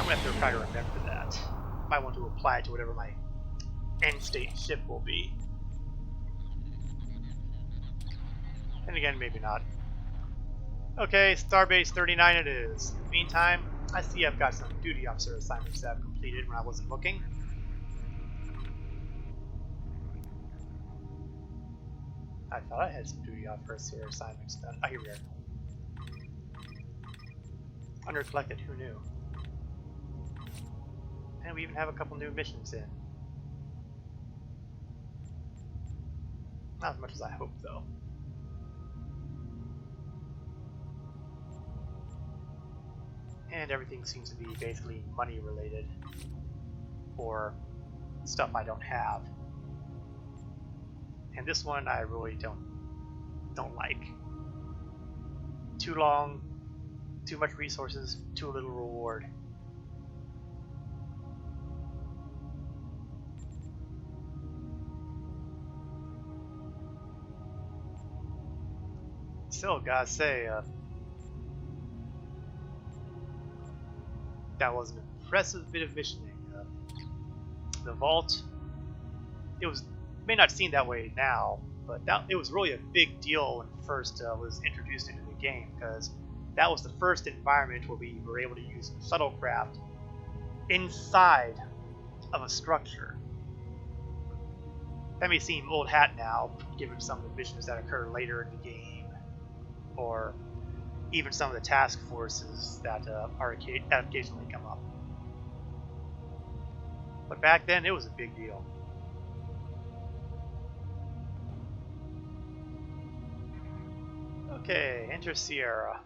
to have to try to remember that. Might want to apply it to whatever my end state ship will be. And again, maybe not. Okay, Starbase 39 it is. Meantime, I see I've got some duty officer assignments that I've completed when I wasn't looking. I thought I had some duty officer assignments done. Oh, here we are. Undercollected, who knew? And we even have a couple new missions in. Not as much as I hoped, though. And everything seems to be basically money related. Or stuff I don't have. And this one I really don't like. Too long, too much resources, too little reward. Still, gotta say, that was an impressive bit of missioning. The vault, it may not seem that way now, but it was really a big deal when it first was introduced into the game, because that was the first environment where we were able to use shuttlecraft inside of a structure. That may seem old hat now, given some of the missions that occur later in the game, or even some of the task forces that occasionally come up. But back then, it was a big deal. Okay, enter Sierra.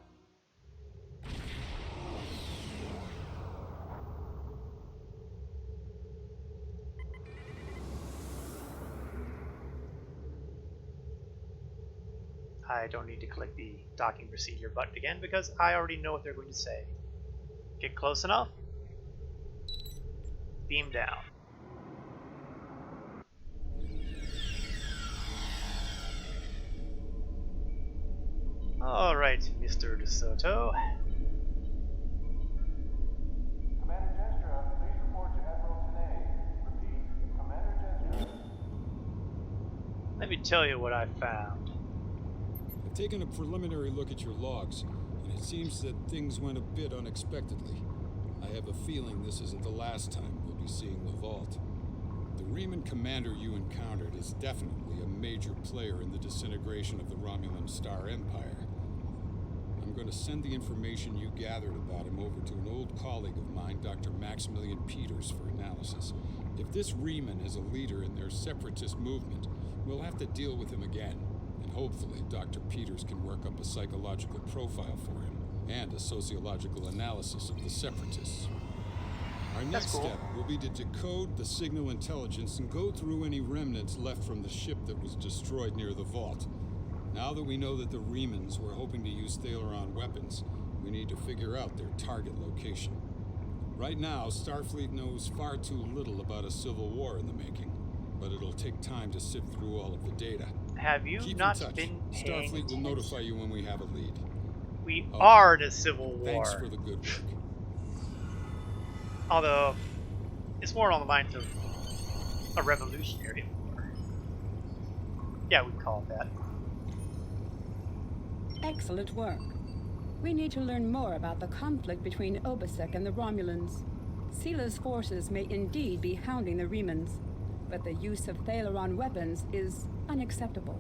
I don't need to click the docking procedure button again because I already know what they're going to say. Get close enough, beam down. Alright, Mr. DeSoto. tell you what I found. I've taken a preliminary look at your logs, and it seems that things went a bit unexpectedly. I have a feeling this isn't the last time we'll be seeing the vault. The Reman commander you encountered is definitely a major player in the disintegration of the Romulan Star Empire. I'm going to send the information you gathered about him over to an old colleague of mine, Dr. Maximilian Peters, for analysis. If this Reman is a leader in their separatist movement, we'll have to deal with him again. And hopefully Dr. Peters can work up a psychological profile for him and a sociological analysis of the separatists. Our next step will be to decode the signal intelligence and go through any remnants left from the ship that was destroyed near the vault. Now that we know that the Remans were hoping to use Thaleron weapons, we need to figure out their target location. Right now, Starfleet knows far too little about a civil war in the making, but it'll take time to sift through all of the data. Have you Keep not in touch. been paying Starfleet will attention? notify you when we have a lead. We are in a civil war. Thanks for the good work. Although, it's more on the lines of a revolutionary war. Yeah, we'd call it that. Excellent work. We need to learn more about the conflict between Obasek and the Romulans. Sila's forces may indeed be hounding the Remans, but the use of Thaleron weapons is unacceptable.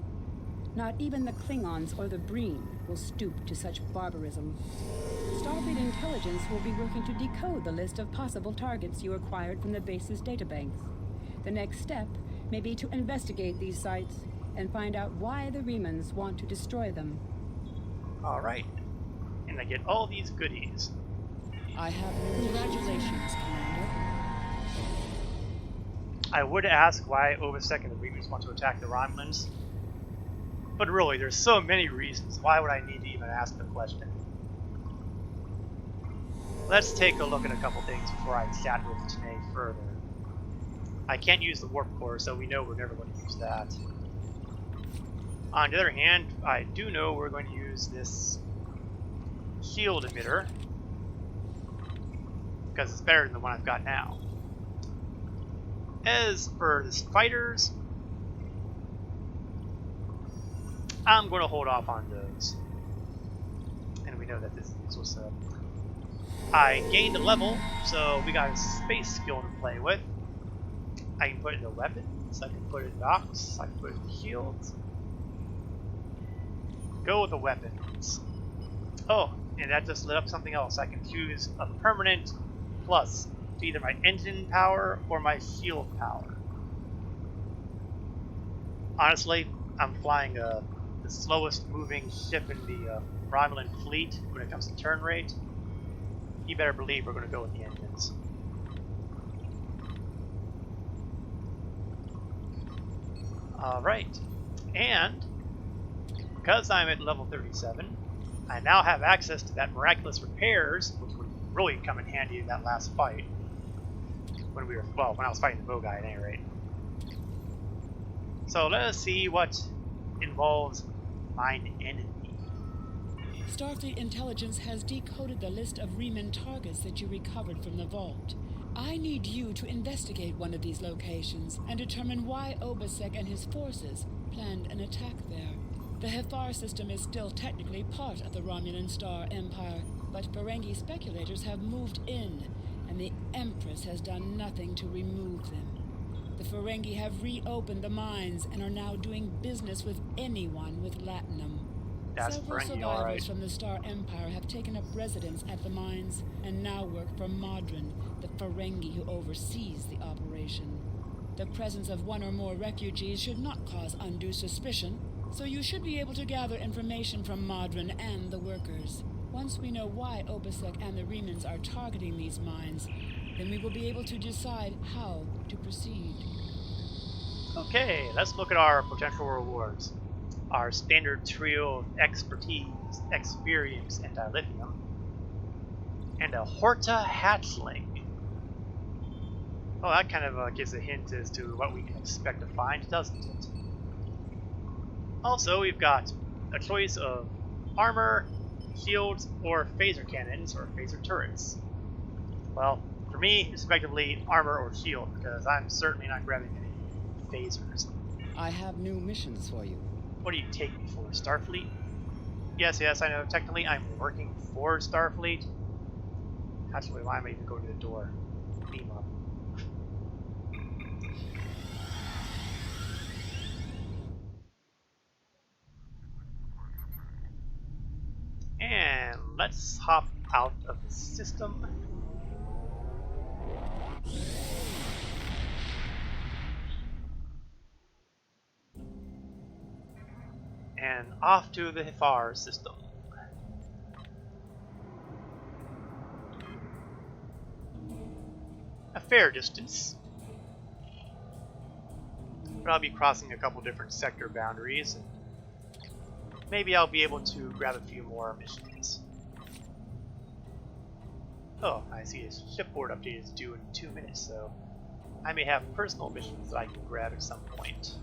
Not even the Klingons or the Breen will stoop to such barbarism. Starfleet intelligence will be working to decode the list of possible targets you acquired from the base's databanks. The next step may be to investigate these sites and find out why the Remans want to destroy them. Alright. And I get all these goodies. I have congratulations, Commander. I would ask why Obasek and the Remans want to attack the Romulans, but really, there's so many reasons. Why would I need to even ask the question? Let's take a look at a couple things before I chat with Janae further. I can't use the warp core, so we know we're never going to use that. On the other hand, I do know we're going to use this shield emitter, because it's better than the one I've got now. As for the fighters, I'm going to hold off on those. And we know that this is useless. I gained a level, so we got a space skill to play with. I can put it into weapons, I can put it in docks, I can put it in shields. Go with the weapons. Oh, and that just lit up something else. I can choose a permanent plus to either my engine power or my shield power. Honestly, I'm flying the slowest moving ship in the Romulan fleet when it comes to turn rate. You better believe we're going to go with the engines. Alright, and because I'm at level 37, I now have access to that miraculous repairs, which would really come in handy in that last fight. When I was fighting the bow guy at any rate. So let us see what involves mine enemy. Starfleet intelligence has decoded the list of Reman targets that you recovered from the vault. I need you to investigate one of these locations and determine why Obasek and his forces planned an attack there. The FotR's system is still technically part of the Romulan Star Empire, but Ferengi speculators have moved in, and the Empress has done nothing to remove them. The Ferengi have reopened the mines and are now doing business with anyone with latinum. That's Several Ferengi, survivors alright. from the Star Empire have taken up residence at the mines and now work for Modron, the Ferengi who oversees the operation. The presence of one or more refugees should not cause undue suspicion, so you should be able to gather information from Modron and the workers. Once we know why Obasek and the Remans are targeting these mines, then we will be able to decide how to proceed. Okay, let's look at our potential rewards. Our standard trio of expertise, experience, and dilithium. And a Horta hatchling. Well, that kind of gives a hint as to what we can expect to find, doesn't it? Also, we've got a choice of armor, shields, or phaser cannons, or phaser turrets. Well, for me, it's effectively armor or shield, because I'm certainly not grabbing any phasers. I have new missions for you. What do you take me for, Starfleet? Yes, I know. Technically, I'm working for Starfleet. Actually, why am I even going to the door? Beam up. And let's hop out of the system. And off to the FotR's system. A fair distance. But I'll be crossing a couple different sector boundaries, and maybe I'll be able to grab a few more missions. Oh, I see a shipboard update is due in 2 minutes, so I may have personal missions that I can grab at some point.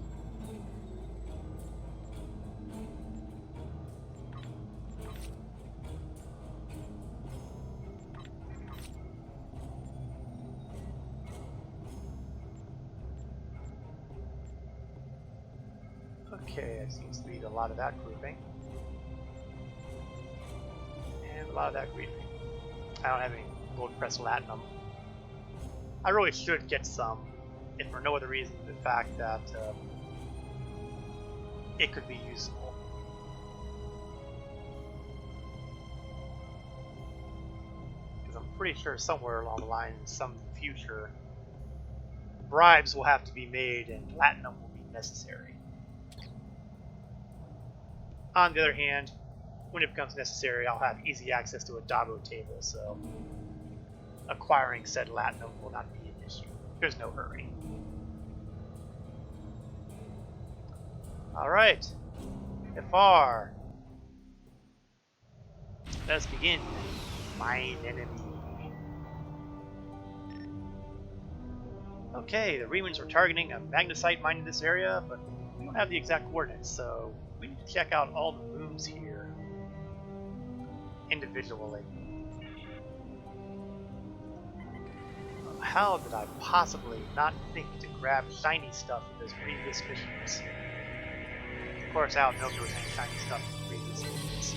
Okay, I seems to be a lot of that grouping. And a lot of that grouping. I don't have any gold pressed latinum. I really should get some, if for no other reason than the fact that it could be useful. Because I'm pretty sure somewhere along the line in some future, bribes will have to be made and latinum will be necessary. On the other hand, when it becomes necessary, I'll have easy access to a Dabo table, so acquiring said latinum will not be an issue. There's no hurry. Alright. FR. Let's begin. Find enemy. Okay, the Remans are targeting a magnesite mine in this area, but we don't have the exact coordinates, so we need to check out all the moons here individually. How did I possibly not think to grab shiny stuff in those previous missions? Of course, I don't know if there was any shiny stuff in the previous missions.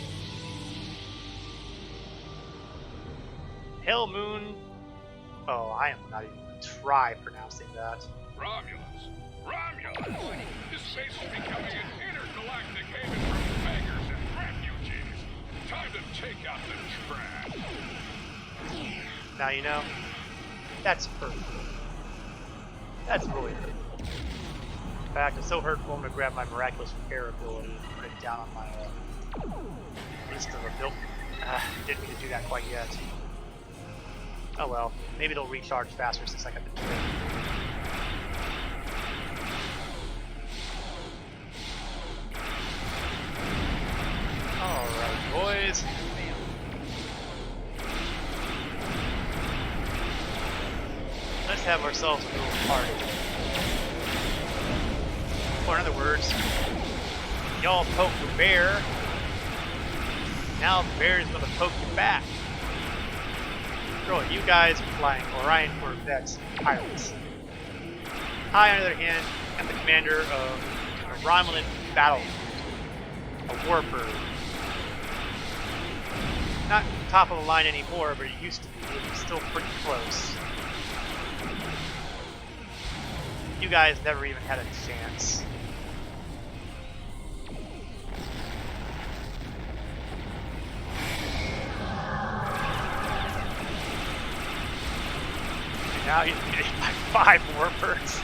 Hell Moon. Oh, I am not even going to try pronouncing that. Romulans! Romulans! This space is becoming an intergalactic haven for beggars and refugees. Time to take out the trash. Now you know. That's perfect. That's really good. In fact, it's so hurtful I'm going to grab my miraculous repair ability and put it down on my list of a build. Didn't mean to do that quite yet. Oh well, maybe it'll recharge faster since I got the trade. Alright, boys. Let's have ourselves a little party. Or in other words, y'all poke the bear, now the bear is going to poke you back. You guys are flying Orion Corvettes pirates. I, on the other hand, am the commander of a Romulan battle fleet, a warbird. Not top of the line anymore, but it used to be. It was still pretty close. You guys never even had a chance. Now he's getting by 5 warbirds.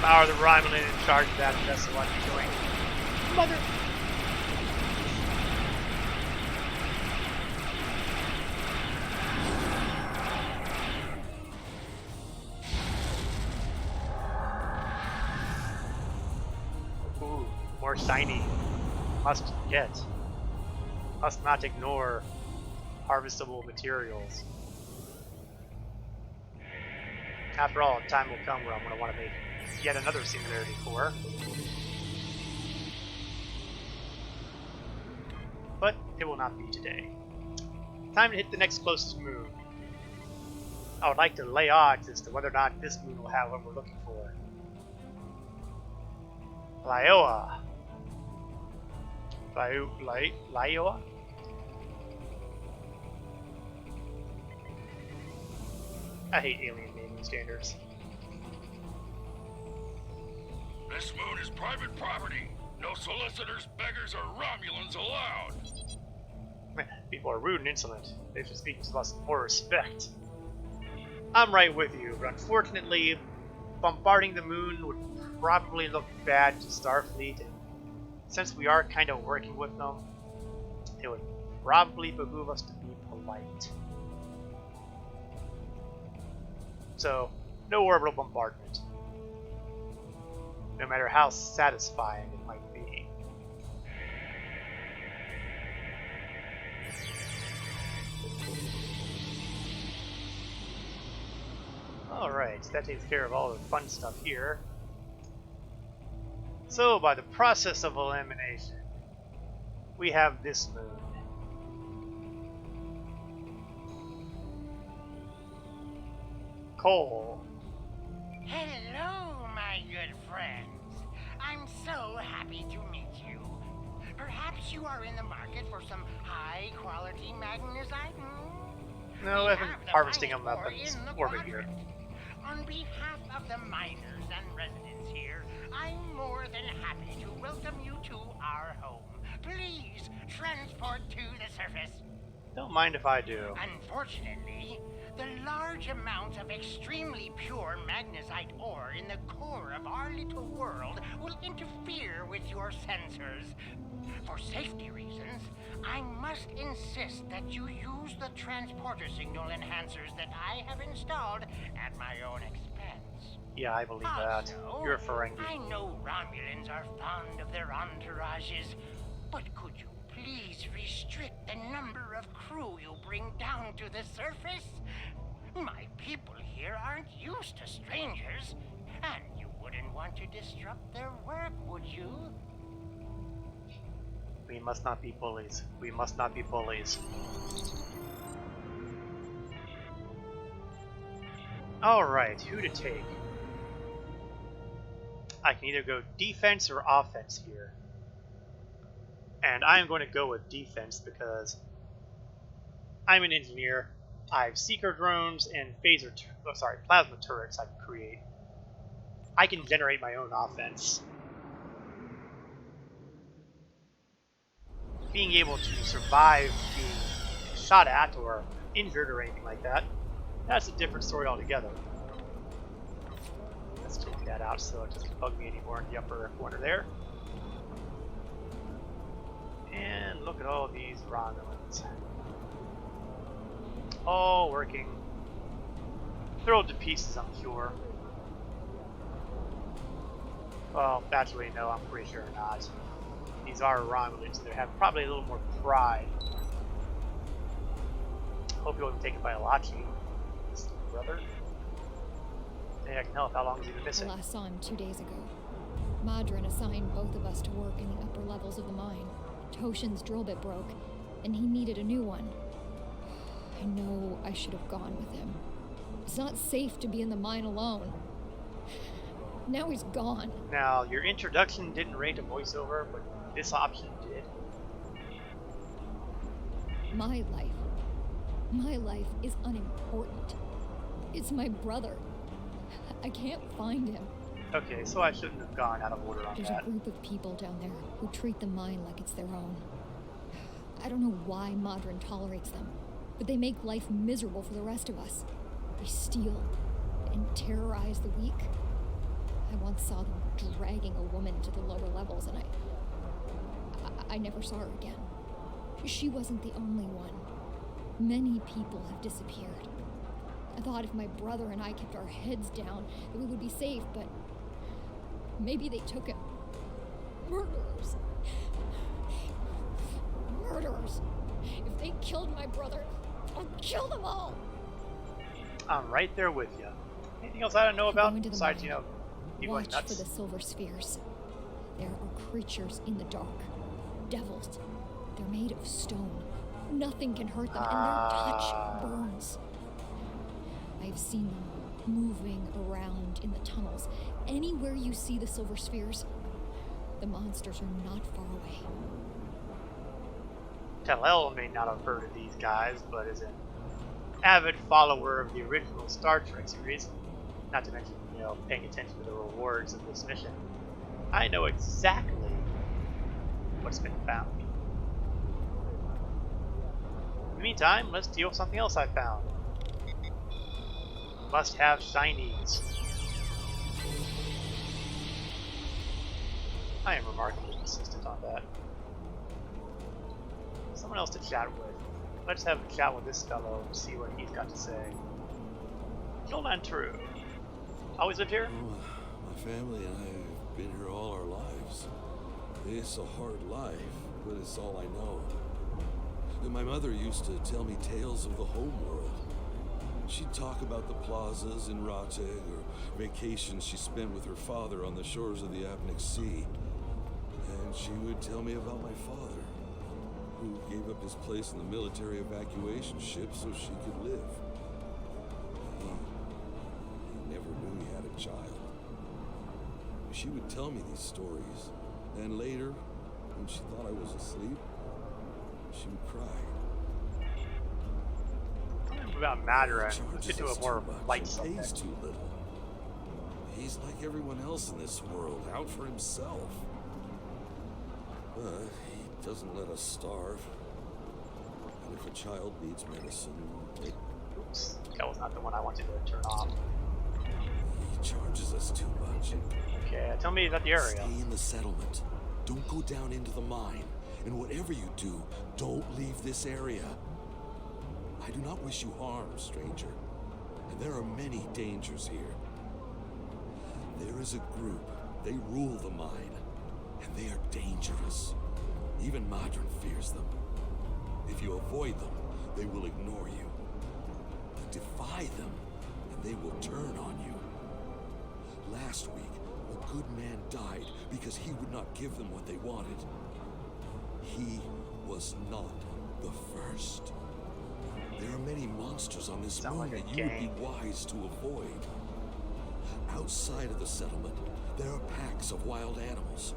Power the Romulan in charge of that vessel I'm doing. Mother. Ooh, more shiny. Must get. Must not ignore harvestable materials. After all, time will come where I'm going to want to make yet another singularity core. But it will not be today. Time to hit the next closest moon. I would like to lay odds as to whether or not this moon will have what we're looking for. Lioa. Lioa? I hate alien naming standards. This moon is private property. No solicitors, beggars, or Romulans allowed. Man, people are rude and insolent. They should speak with us with more respect. I'm right with you, but unfortunately, bombarding the moon would probably look bad to Starfleet, and since we are kind of working with them, it would probably behoove us to be polite. So, no orbital bombardment. No matter how satisfying it might be. Alright, that takes care of all the fun stuff here. So, by the process of elimination, we have this moon. Cole. Hello, my good friends. I'm so happy to meet you. Perhaps you are in the market for some high-quality magnesite? No, I've been harvesting them up in orbit here. On behalf of the miners and residents here, I'm more than happy to welcome you to our home. Please transport to the surface. Don't mind if I do. Unfortunately, the large amount of extremely pure magnesite ore in the core of our little world will interfere with your sensors. For safety reasons, I must insist that you use the transporter signal enhancers that I have installed at my own expense. Yeah, I believe that. Also, You're a Ferengi. I know Romulans are fond of their entourages, but could you please restrict the number of crew you bring down to the surface? My people here aren't used to strangers, and you wouldn't want to disrupt their work, would you? We must not be bullies. We must not be bullies. Alright, who to take? I can either go defense or offense here. And I'm going to go with defense because I'm an engineer. I have seeker drones and plasma turrets I can create. I can generate my own offense. Being able to survive being shot at or injured or anything like that, that's a different story altogether. Let's take that out so it doesn't bug me anymore in the upper corner there. And look at all these Romulans. All working. Thrilled to pieces, I'm sure. Well, actually, no, I'm pretty sure not. These are Romulans. They have probably a little more pride. Hope he wasn't taken by Alachi, his brother. Maybe I can help. How long has he been missing? I last saw him 2 days ago. Madrin assigned both of us to work in the upper levels of the mine. Toshin's drill bit broke, and he needed a new one. I know I should have gone with him. It's not safe to be in the mine alone. Now he's gone. Now, your introduction didn't rate a voiceover, but this option did. My life is unimportant. It's my brother. I can't find him. Okay, so I shouldn't have gone out of order on There's that. a group of people down there who treat the mine like it's their own. I don't know why Madrin tolerates them, but they make life miserable for the rest of us. They steal and terrorize the weak. I once saw them dragging a woman to the lower levels, and I never saw her again. She wasn't the only one. Many people have disappeared. I thought if my brother and I kept our heads down, that we would be safe, but maybe they took him. Murderers. Murderers. If they killed my brother, I'll kill them all. I'm right there with you. Anything else I don't know about? Into the Besides, mine. people Watch going nuts. for the silver spheres. There are creatures in the dark. Devils. They're made of stone. Nothing can hurt them, and their touch burns. I I've seen them moving around in the tunnels. Anywhere you see the silver spheres, the monsters are not far away. Tellel may not have heard of these guys, but is an avid follower of the original Star Trek series, not to mention, paying attention to the rewards of this mission. I know exactly what's been found. In the meantime, let's deal with something else I found. Must have shinies. I am remarkably consistent on that. Someone else to chat with. Let's have a chat with this fellow and see what he's got to say. Jolan True. Always lived here? Oh, my family and I have been here all our lives. It's a hard life, but it's all I know. My mother used to tell me tales of the home world. She'd talk about the plazas in Rate or vacations she spent with her father on the shores of the Apnic Sea. And she would tell me about my father, who gave up his place in the military evacuation ship so she could live. He never knew he had a child. She would tell me these stories, and later, when she thought I was asleep, she would cry. About Madara, let's get to a more light subject. Pays too little. He's like everyone else in this world, out for himself. But he doesn't let us starve. And if a child needs medicine, Oops, that was not the one I wanted to turn off. He charges us too much. Okay, tell me about the area. Stay in the settlement. Don't go down into the mine. And whatever you do, don't leave this area. I do not wish you harm, stranger. And there are many dangers here. There is a group. They rule the mine. And they are dangerous. Even Madron fears them. If you avoid them, they will ignore you. Defy them, and they will turn on you. Last week, a good man died because he would not give them what they wanted. He was not the first. There are many monsters on this moon that you would be wise to avoid. Outside of the settlement, there are packs of wild animals.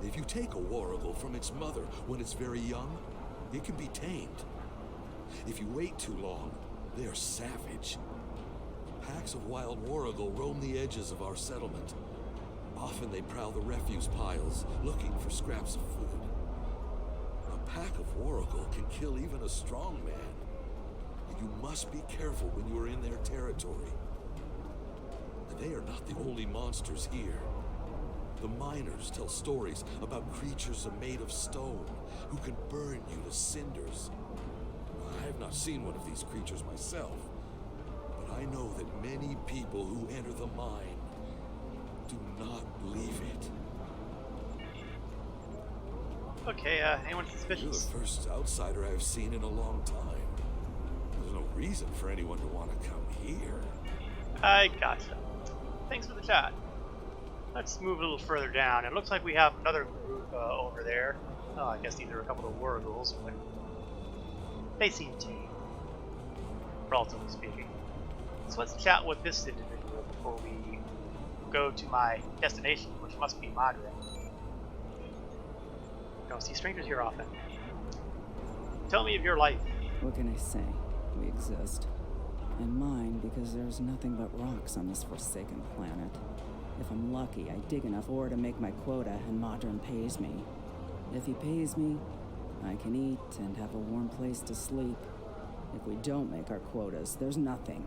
If you take a warrigal from its mother when it's very young, it can be tamed. If you wait too long, they are savage. Packs of wild warrigal roam the edges of our settlement. Often they prowl the refuse piles, looking for scraps of food. A pack of warrigal can kill even a strong man. You must be careful when you are in their territory. And they are not the only monsters here. The miners tell stories about creatures made of stone who can burn you to cinders. I have not seen one of these creatures myself, but I know that many people who enter the mine do not leave it. Okay, anyone suspicious? You're the first outsider I've seen in a long time. There's no reason for anyone to want to come here. I gotcha. Thanks for the chat. Let's move a little further down. It looks like we have another group over there. I guess these are a couple of wargals, but they seem tame, relatively speaking. So let's chat with this individual before we go to my destination, which must be Madre. Don't see strangers here often. Tell me of your life. What can I say? We exist. And mine because there's nothing but rocks on this forsaken planet. If I'm lucky, I dig enough ore to make my quota and Madron pays me. If he pays me, I can eat and have a warm place to sleep. If we don't make our quotas, there's nothing.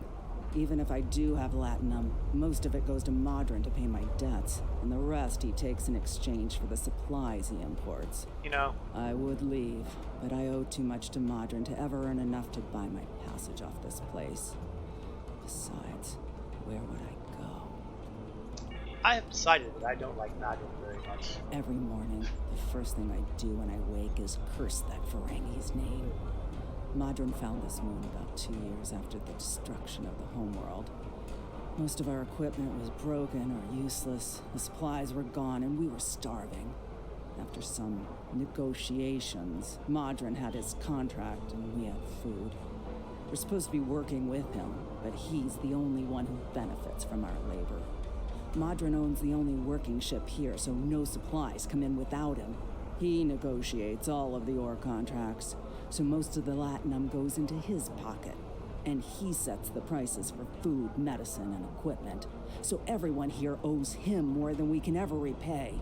Even if I do have latinum, most of it goes to Madron to pay my debts, and the rest he takes in exchange for the supplies he imports. You know, I would leave, but I owe too much to Madron to ever earn enough to buy my passage off this place. Besides, where would I go? I have decided that I don't like Madron very much. Every morning, the first thing I do when I wake is curse that Ferengi's name. Madron found this moon about 2 years after the destruction of the homeworld. Most of our equipment was broken or useless, the supplies were gone, and we were starving. After some negotiations, Madron had his contract and we had food. We're supposed to be working with him, but he's the only one who benefits from our labor. Modron owns the only working ship here, so no supplies come in without him. He negotiates all of the ore contracts, so most of the latinum goes into his pocket. And he sets the prices for food, medicine, and equipment. So everyone here owes him more than we can ever repay.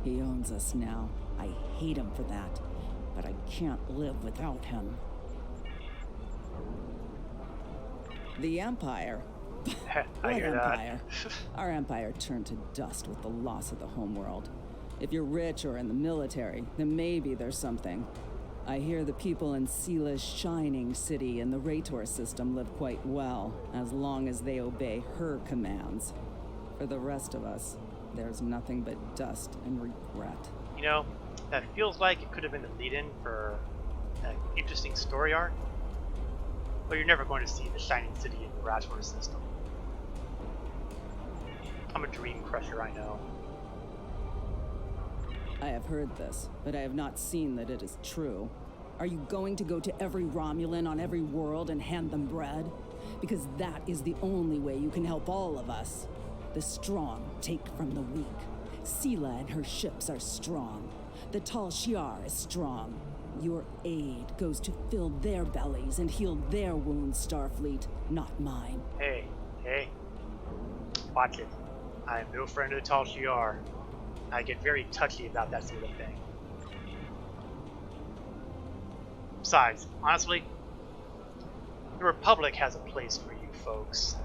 He owns us now. I hate him for that, but I can't live without him. The Empire? What Empire? Our empire turned to dust with the loss of the homeworld. If you're rich or in the military, then maybe there's something. I hear the people in Seela's shining city and the Rator system live quite well, as long as they obey her commands. For the rest of us, there's nothing but dust and regret. You know, that feels like it could have been the lead-in for an interesting story arc. But you're never going to see the shining city in the Rator system. I'm a dream crusher, I know. I have heard this, but I have not seen that it is true. Are you going to go to every Romulan on every world and hand them bread? Because that is the only way you can help all of us. The strong take from the weak. Seela and her ships are strong. The Tal Shiar is strong. Your aid goes to fill their bellies and heal their wounds, Starfleet, not mine. Hey, watch it. I am no friend of the Tal Shiar. I get very touchy about that sort of thing. Besides, honestly, the Republic has a place for you folks.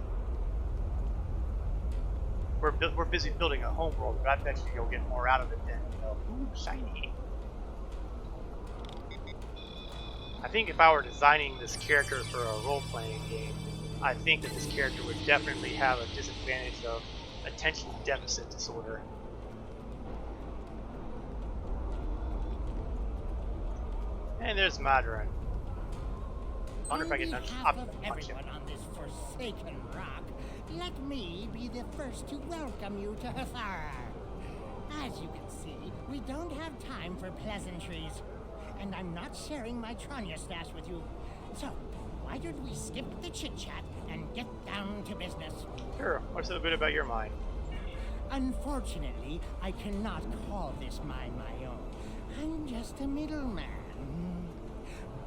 We're busy building a homeworld, but I bet you'll get more out of it than, you know, ooh, shiny. I think if I were designing this character for a role-playing game, I think that this character would definitely have a disadvantage of attention deficit disorder. And there's Modron. I wonder if I can On behalf of everyone on this forsaken rock, let me be the first to welcome you to Hathara. As you can see, we don't have time for pleasantries, and I'm not sharing my Tranya stash with you. So, why don't we skip the chit-chat and get down to business? Sure, what's so good about your mine? Unfortunately, I cannot call this mine my own. I'm just a middleman.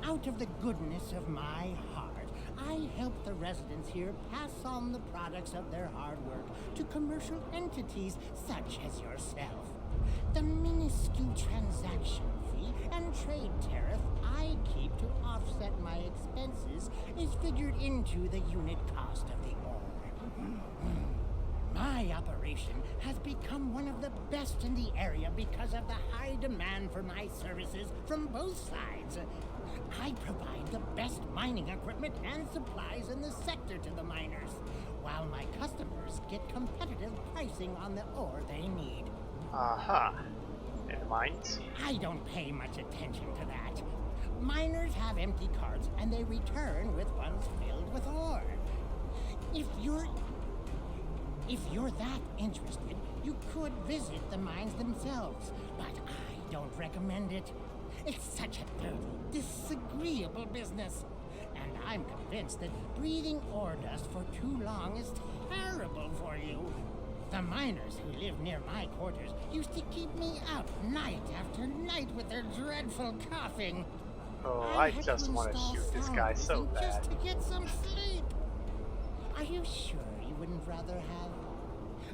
Out of the goodness of my heart, I help the residents here pass on the products of their hard work to commercial entities such as yourself. The minuscule transaction fee and trade tariff I keep to offset my expenses is figured into the unit cost of the ore. My operation has become one of the best in the area because of the high demand for my services from both sides. I provide the best mining equipment and supplies in the sector to the miners, while my customers get competitive pricing on the ore they need. And the mines? I don't pay much attention to that. Miners have empty carts and they return with ones filled with ore. If you're that interested, you could visit the mines themselves, but I don't recommend it. It's such a dirty, disagreeable business. And I'm convinced that breathing ore dust for too long is terrible for you. The miners who live near my quarters used to keep me out night after night with their dreadful coughing. Oh, I just want to shoot this guy so bad. Just to get some sleep. Are you sure you wouldn't rather have...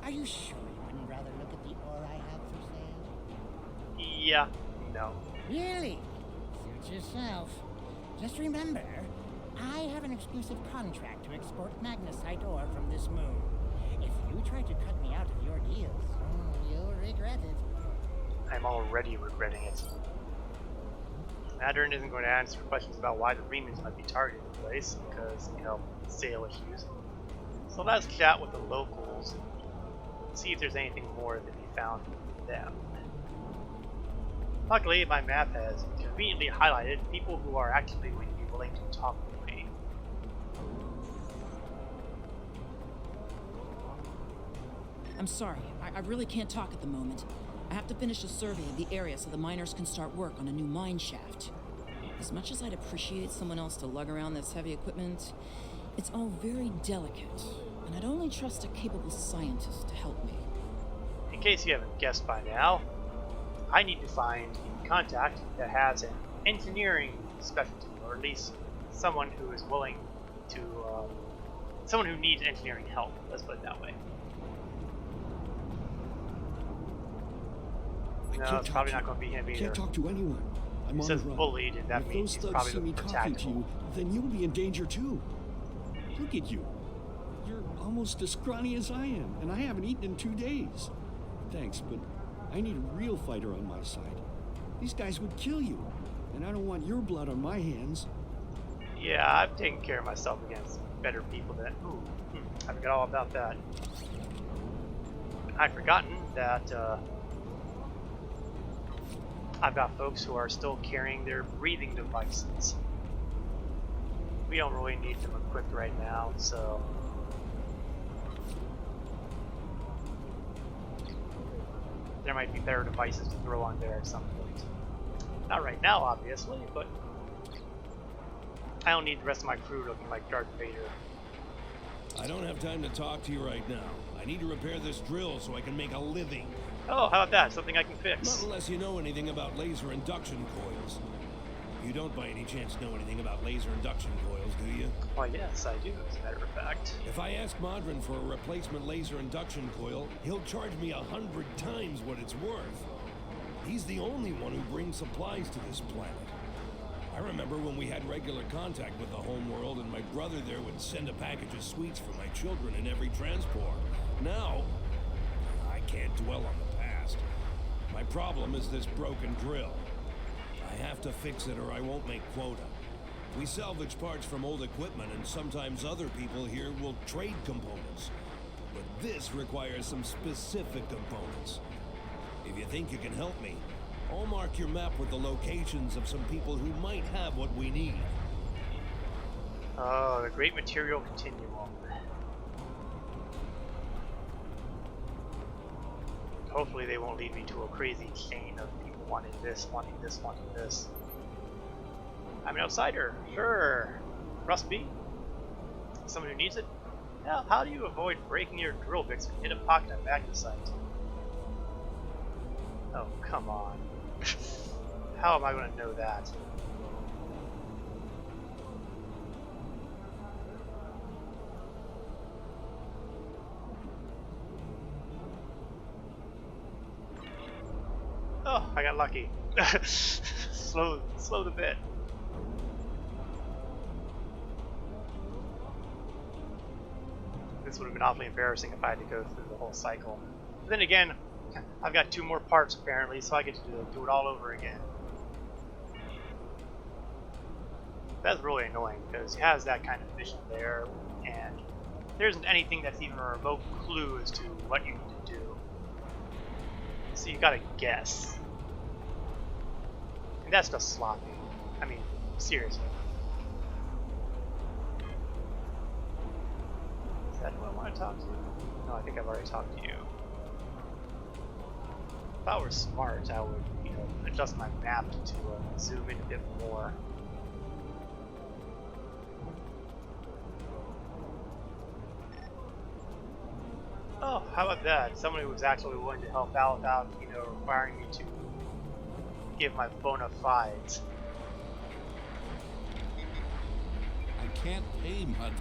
Are you sure you wouldn't rather look at the ore I have for sale? Yeah, no. Really? Suit yourself. Just remember, I have an exclusive contract to export magnesite ore from this moon. If you try to cut me out of your deals, you'll regret it. I'm already regretting it. Modron isn't going to answer questions about why the Remans might be targeting the place, because, you know, sale issues. So let's chat with the locals and see if there's anything more to be found from them. Luckily, my map has conveniently highlighted people who are actually going to be willing to talk with me. I'm sorry, I really can't talk at the moment. I have to finish a survey of the area so the miners can start work on a new mine shaft. As much as I'd appreciate someone else to lug around this heavy equipment, it's all very delicate, and I'd only trust a capable scientist to help me. In case you haven't guessed by now, I need to find a contact that has an engineering specialty, or at least someone who is willing to, someone who needs engineering help, let's put it that way. No, it's probably not going to be him either. Can't talk to anyone. I'm He on says the run. bullied, and that If means those he's thugs probably see me looking for talking to tactical. you, then you'll be in danger too. Look at you. You're almost as scrawny as I am, and I haven't eaten in 2 days. Thanks, but I need a real fighter on my side. These guys would kill you, and I don't want your blood on my hands. Yeah, I've taken care of myself against better people than... Ooh, I forgot all about that. I'd forgotten that I've got folks who are still carrying their breathing devices. We don't really need them equipped right now, so... there might be better devices to throw on there at some point. Not right now, obviously, but I don't need the rest of my crew looking like Darth Vader. I don't have time to talk to you right now. I need to repair this drill so I can make a living. Oh, how about that? Something I can fix. Not unless you know anything about laser induction coils. You don't by any chance know anything about laser induction coils, do you? Why, yes, I do, as a matter of fact. If I ask Modron for a replacement laser induction coil, he'll charge me 100 times what it's worth. He's the only one who brings supplies to this planet. I remember when we had regular contact with the home world and my brother there would send a package of sweets for my children in every transport. Now, I can't dwell on the past. My problem is this broken drill. I have to fix it or I won't make quota. We salvage parts from old equipment and sometimes other people here will trade components. But this requires some specific components. If you think you can help me, I'll mark your map with the locations of some people who might have what we need. Oh, the great material continuum. Hopefully they won't lead me to a crazy chain of people wanting this, wanting this, wanting this. I'm an outsider, sure. Must be. Someone who needs it? Now, how do you avoid breaking your drill bits and hit a pocket and magnesite? Oh, come on. How am I going to know that? Oh, I got lucky. slow the bit. This would have been awfully embarrassing if I had to go through the whole cycle. But then again, I've got 2 more parts apparently, so I get to do it all over again. That's really annoying because it has that kind of mission there, and there isn't anything that's even a remote clue as to what you need to do. So you gotta guess. And that's just sloppy. I mean, seriously. Is that who I want to talk to? No, I think I've already talked to you. If I were smart, I would, adjust my map to zoom in a bit more. Oh, how about that? Someone who was actually willing to help out without, requiring me to give my bona fides. I can't pay, Mud.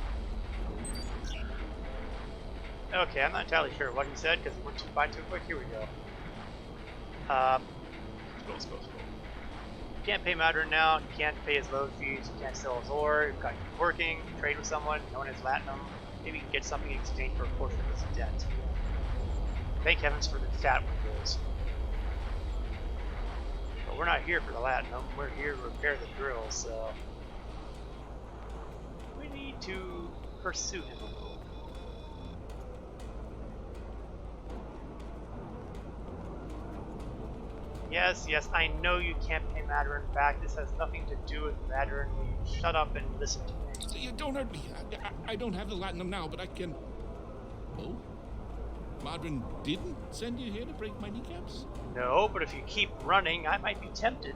Okay, I'm not entirely sure what he said because it went too by too quick. Here we go. Scroll. You can't pay Modron now. You can't pay his load fees. You can't sell his ore. You've got to keep working. Trade with someone known as Latinum. Maybe you can get something in exchange for a portion of his debt. Thank heavens for the chat windows. But we're not here for the Latinum. We're here to repair the drill, so we need to pursue him a little. Yes, I know you can't pay Modron back. This has nothing to do with Modron. Will you shut up and listen to me? You don't hurt me. I don't have the Latinum now, but I can... Oh? Modron didn't send you here to break my kneecaps? No, but if you keep running, I might be tempted.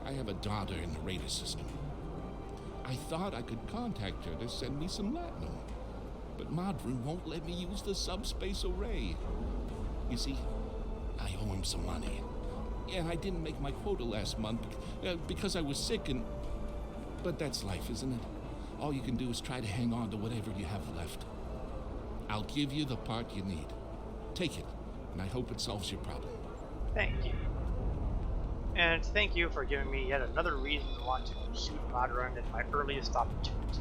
I have a daughter in the radar system. I thought I could contact her to send me some latinum, but Modron won't let me use the subspace array. You see, I owe him some money. Yeah, I didn't make my quota last month because I was sick and... But that's life, isn't it? All you can do is try to hang on to whatever you have left. I'll give you the part you need. Take it, and I hope it solves your problem. Thank you. And thank you for giving me yet another reason to want to shoot Modron at my earliest opportunity.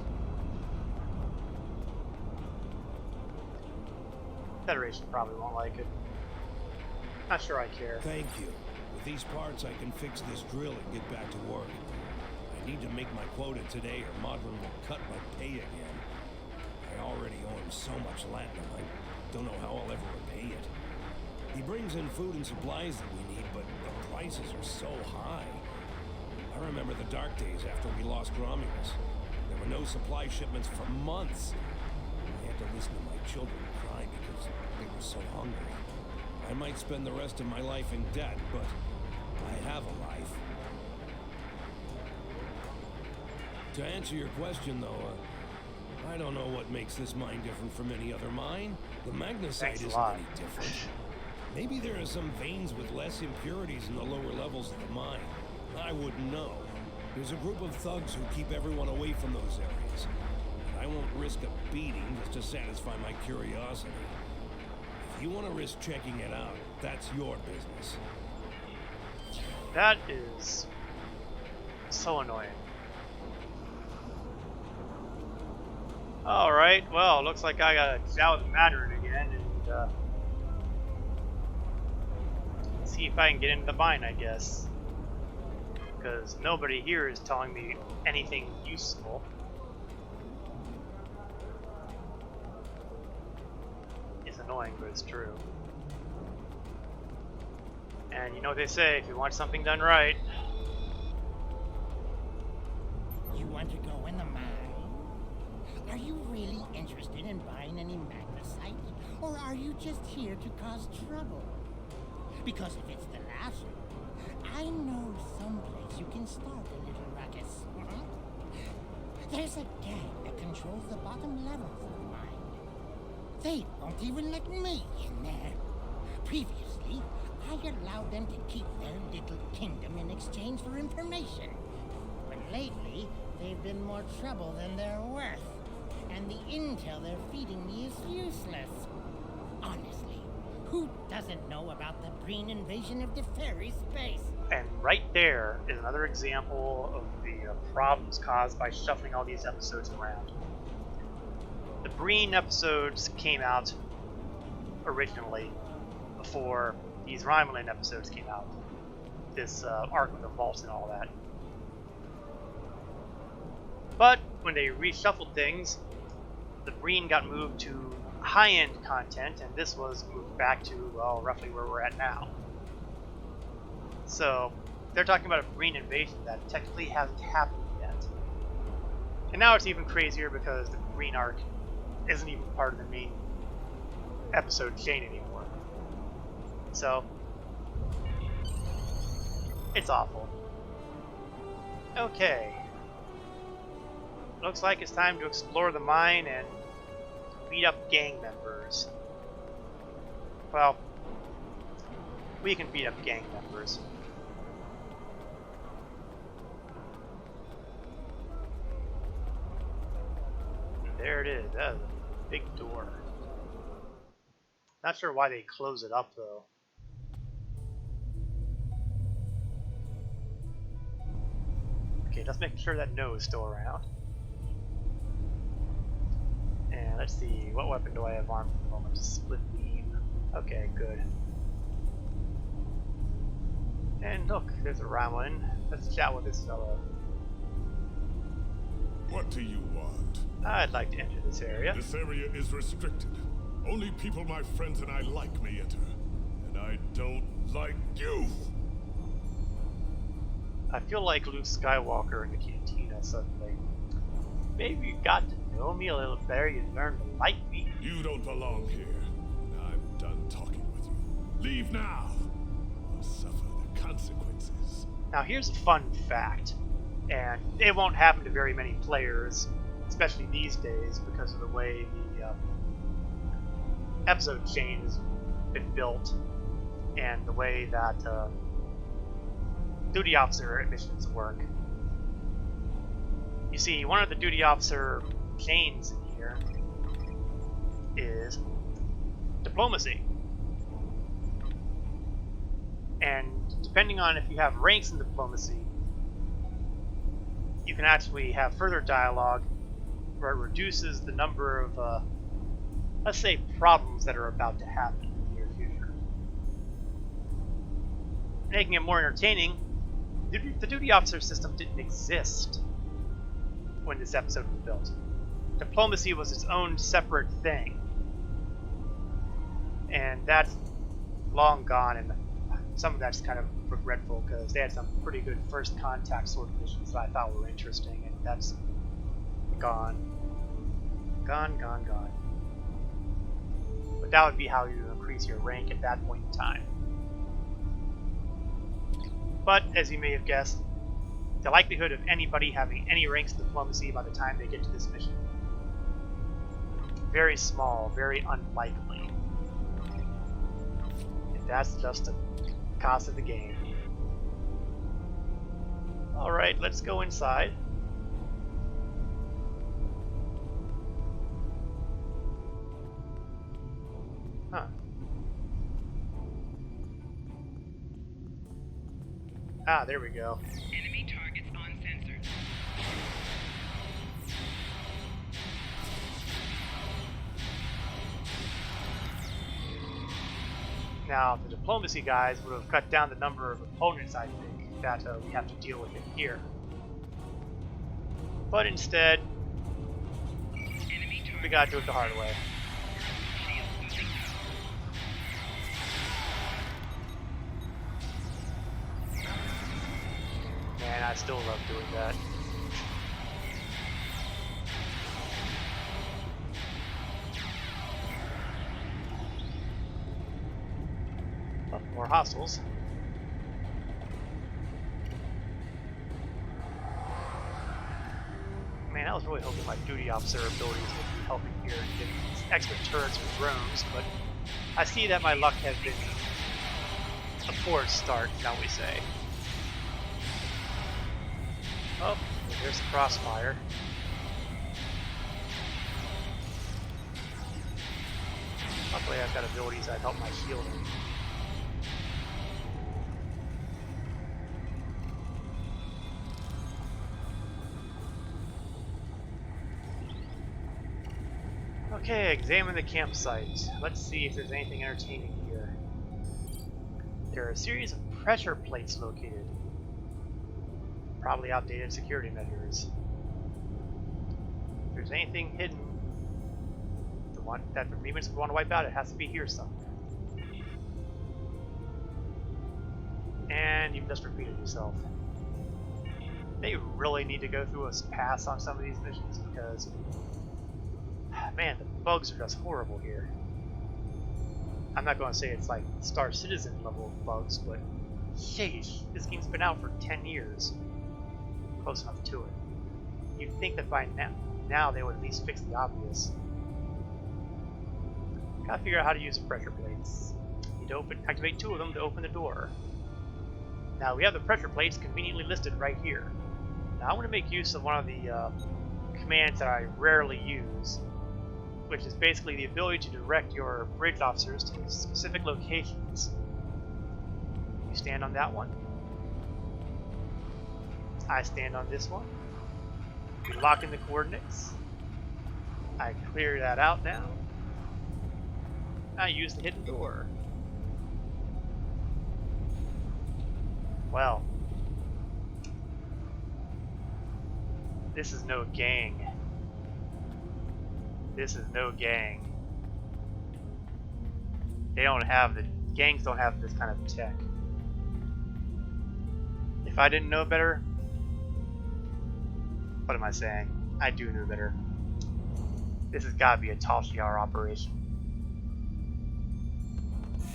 Federation probably won't like it. Not sure I care. Thank you. With these parts, I can fix this drill and get back to work. I need to make my quota today or Modron will cut my pay again. I already owe him so much latinum, I don't know how I'll ever repay it. He brings in food and supplies that we need, but the prices are so high. I remember the dark days after we lost Romulus. There were no supply shipments for months. I had to listen to my children cry because they were so hungry. I might spend the rest of my life in debt, but I have a life. To answer your question, though, I don't know what makes this mine different from any other mine. The magnesite isn't any different. Maybe there are some veins with less impurities in the lower levels of the mine. I wouldn't know. There's a group of thugs who keep everyone away from those areas. I won't risk a beating just to satisfy my curiosity. If you want to risk checking it out, that's your business. That is so annoying. Alright, well, looks like I gotta chat with Mandarin again and see if I can get into the mine, I guess. Because nobody here is telling me anything useful. It's annoying, but it's true. And you know what they say, if you want something done right... You want to go in the mine? Are you really interested in buying any magnesite? Or are you just here to cause trouble? Because if it's the latter, I know someplace you can start a little ruckus. There's a gang that controls the bottom levels of the mine. They won't even let me in there. Previously, I allowed them to keep their little kingdom in exchange for information. But lately, they've been more trouble than they're worth. And the intel they're feeding me is useless. Honestly, who doesn't know about the Breen invasion of the fairy space? And right there is another example of the problems caused by shuffling all these episodes around. The Breen episodes came out originally before these Romulan episodes came out. This arc with the vaults and all that. But when they reshuffled things, the Breen got moved to high-end content, and this was moved back to, well, roughly where we're at now. So, they're talking about a Breen invasion that technically hasn't happened yet. And now it's even crazier because the Breen arc isn't even part of the main episode chain anymore. So, it's awful. Okay. Looks like it's time to explore the mine and beat up gang members. Well, we can beat up gang members. And there it is. That is a big door. Not sure why they close it up though. Okay, just making sure that No is still around. And let's see, what weapon do I have armed at the moment? Split beam. Okay, good. And look, there's a Romulan. Let's chat with this fellow. What do you want? I'd like to enter this area. This area is restricted. Only people my friends and I like may enter. And I don't like you! I feel like Luke Skywalker in the cantina suddenly. Maybe you got to know me a little better, you learn to like me. You don't belong here. I'm done talking with you. Leave now! Or suffer the consequences. Now here's a fun fact, and it won't happen to very many players, especially these days because of the way the episode chain has been built and the way that duty officer missions work. You see, one of the duty officer chains in here is diplomacy. And depending on if you have ranks in diplomacy, you can actually have further dialogue where it reduces the number of, let's say, problems that are about to happen in the near future. Making it more entertaining, the duty officer system didn't exist when this episode was built. Diplomacy was its own separate thing. And that's long gone, and some of that's kind of regretful because they had some pretty good first contact sort of missions that I thought were interesting, and that's gone. Gone. But that would be how you increase your rank at that point in time. But, as you may have guessed, the likelihood of anybody having any ranks in diplomacy by the time they get to this mission, very small, very unlikely. And that's just the cost of the game. Alright, let's go inside. Huh. Ah, there we go. Enemy targets uncensored. Now, the diplomacy guys would have cut down the number of opponents, I think, that we have to deal with in here. But instead, we gotta do it the hard way. Man, I still love doing that. Oh, more hostiles. Man, I was really hoping my duty officer abilities would be helping here and getting these extra turrets or drones, but I see that my luck has been a poor start, shall we say. Oh, there's the crossfire. Luckily I've got abilities that help my shielding. Okay, examine the campsite. Let's see if there's anything entertaining here. There are a series of pressure plates located. Probably outdated security measures. If there's anything hidden, the one that the Remnants would want to wipe out, it has to be here somewhere. And you've just repeated yourself. They really need to go through a pass on some of these missions because, man, the bugs are just horrible here. I'm not going to say it's like Star Citizen level of bugs, but sheesh, this game's been out for 10 years. Close enough to it. You'd think that by now they would at least fix the obvious. Gotta figure out how to use the pressure plates. Need to activate 2 of them to open the door. Now we have the pressure plates conveniently listed right here. Now I want to make use of one of the commands that I rarely use, which is basically the ability to direct your bridge officers to specific locations. You stand on that one. I stand on this one. We lock in the coordinates. I clear that out now. I use the hidden door. Well, this is no gang. This is no gang. Gangs don't have this kind of tech. If I didn't know better, what am I saying? I do know better. This has got to be a Tal Shiar operation.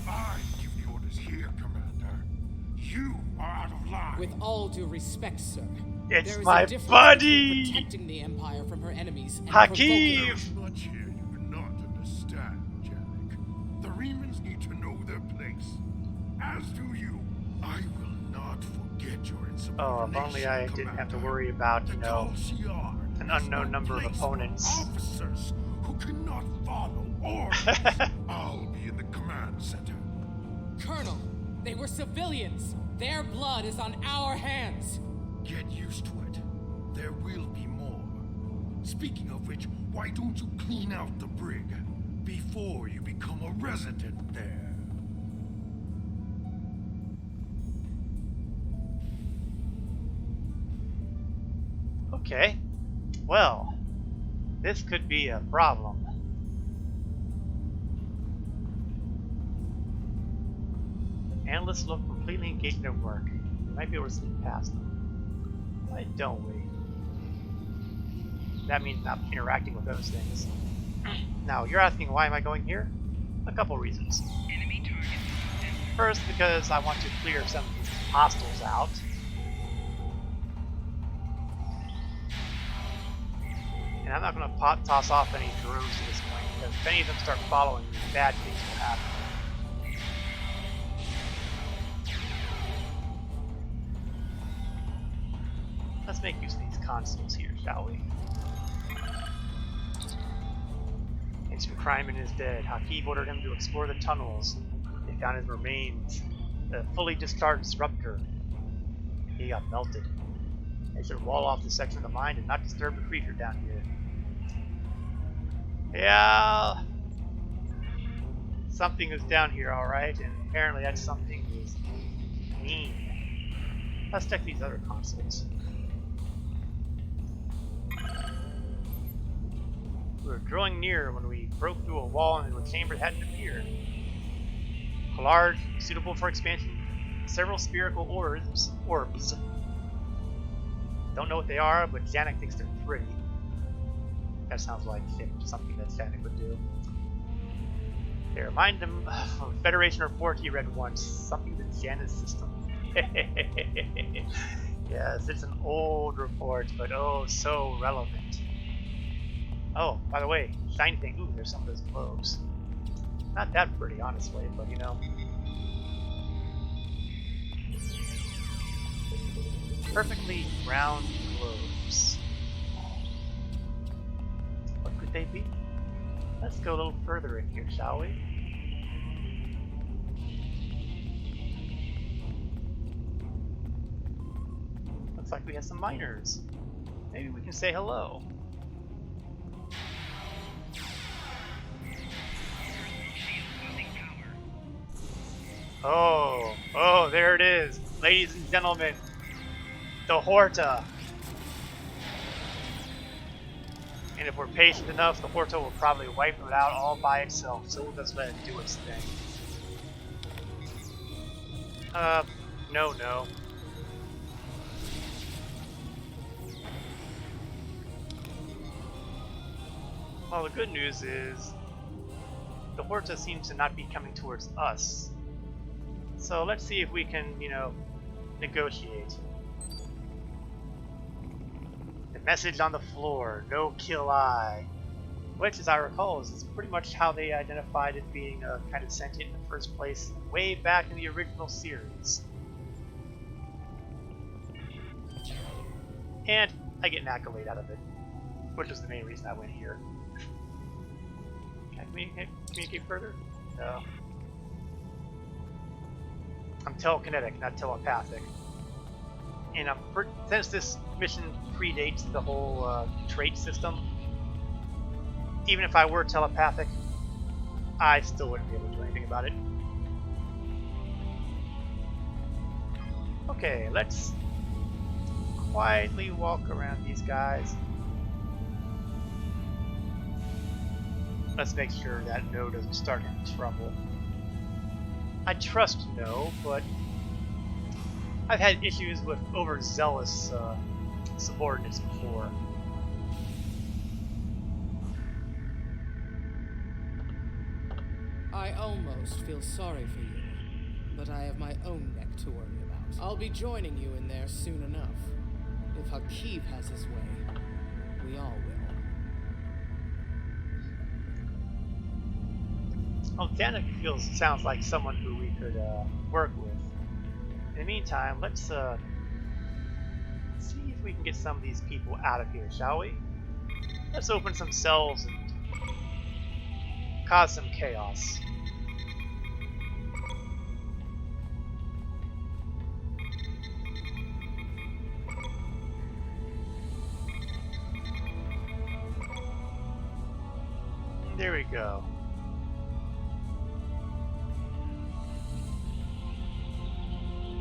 I give the orders here, Commander. You are out of line. With all due respect, sir, It's there is my a difference buddy! between protecting the Empire from her enemies and Hakeem! provoking Much here you cannot understand, Jack. The Remans need to know their place. As do you. I will not forget your insubordination. Oh, if only I didn't have to worry about, you know, an unknown number of opponents. Officers who cannot follow orders. I'll be in the command center. Colonel, they were civilians. Their blood is on our hands. Get used to it. There will be more. Speaking of which, why don't you clean out the brig before you become a resident there? Okay. Well, this could be a problem. Analysts look completely engaged in their work. We might be able to sneak past them. Why don't we? That means not interacting with those things. Now, you're asking why am I going here? A couple reasons. First, because I want to clear some of these hostiles out. And I'm not going to toss off any drones at this point, because if any of them start following me, bad things will happen. Let's make use of these consoles here, shall we? Ancient Crime is dead. Hakeem ordered him to explore the tunnels. They found his remains. A fully discharged disruptor. He got melted. They should wall off this section of the mine and not disturb the creature down here. Yeah, something is down here, alright, and apparently that something is mean. Let's check these other consoles. We were drawing near when we broke through a wall into a chamber that hadn't appeared. Large, suitable for expansion, several spherical orbs. Don't know what they are, but Janek thinks they're pretty. That sounds like something that Janek would do. They remind them of a Federation report he read once, something to Janet's system. Yes, it's an old report, but oh, so relevant. Oh, by the way, shiny thing. Ooh, there's some of those globes. Not that pretty, honestly, but you know. Perfectly round globes. What could they be? Let's go a little further in here, shall we? Looks like we have some miners. Maybe we can say hello. Oh, there it is. Ladies and gentlemen, the Horta. And if we're patient enough, the Horta will probably wipe it out all by itself, so we'll just let it do its thing. No. Well, the good news is the Horta seems to not be coming towards us. So let's see if we can, you know, negotiate. The message on the floor, no kill eye. Which, as I recall, is pretty much how they identified it being kind of sentient in the first place, way back in the original series. And I get an accolade out of it, which was the main reason I went here. Can I communicate further? No. I'm telekinetic, not telepathic. And since this mission predates the whole trait system, even if I were telepathic, I still wouldn't be able to do anything about it. Okay, let's quietly walk around these guys. Let's make sure that No doesn't start any trouble. I trust No, but I've had issues with overzealous subordinates before. I almost feel sorry for you, but I have my own neck to worry about. I'll be joining you in there soon enough. If Hakeeb has his way, we all will. Well, Danik sounds like someone who we could work with. In the meantime, let's see if we can get some of these people out of here, shall we? Let's open some cells and cause some chaos. There we go.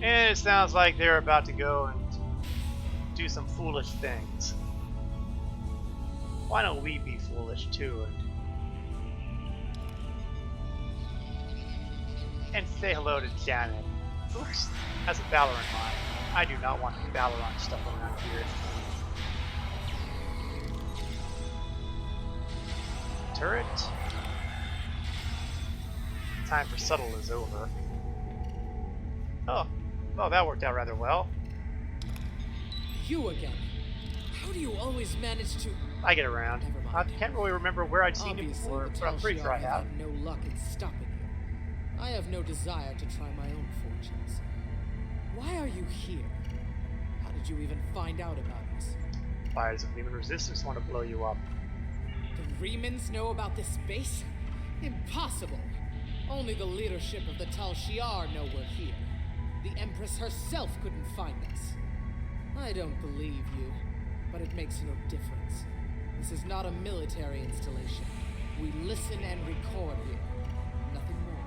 And it sounds like they're about to go and do some foolish things. Why don't we be foolish too and say hello to Janet, who has a Valoran mind. I do not want Valoran stuff around here. Turret. Time for subtle is over. Oh, well, that worked out rather well. You again? How do you always manage to... I get around. I can't really remember where I'd seen you before, but I'm pretty sure I have. No luck in stopping you. I have no desire to try my own fortunes. Why are you here? How did you even find out about us? Fires of Lehman Resistance want to blow you up. The Remans know about this base? Impossible! Only the leadership of the Tal Shiar know we're here. The Empress herself couldn't find us. I don't believe you, but it makes no difference. This is not a military installation. We listen and record here. Nothing more.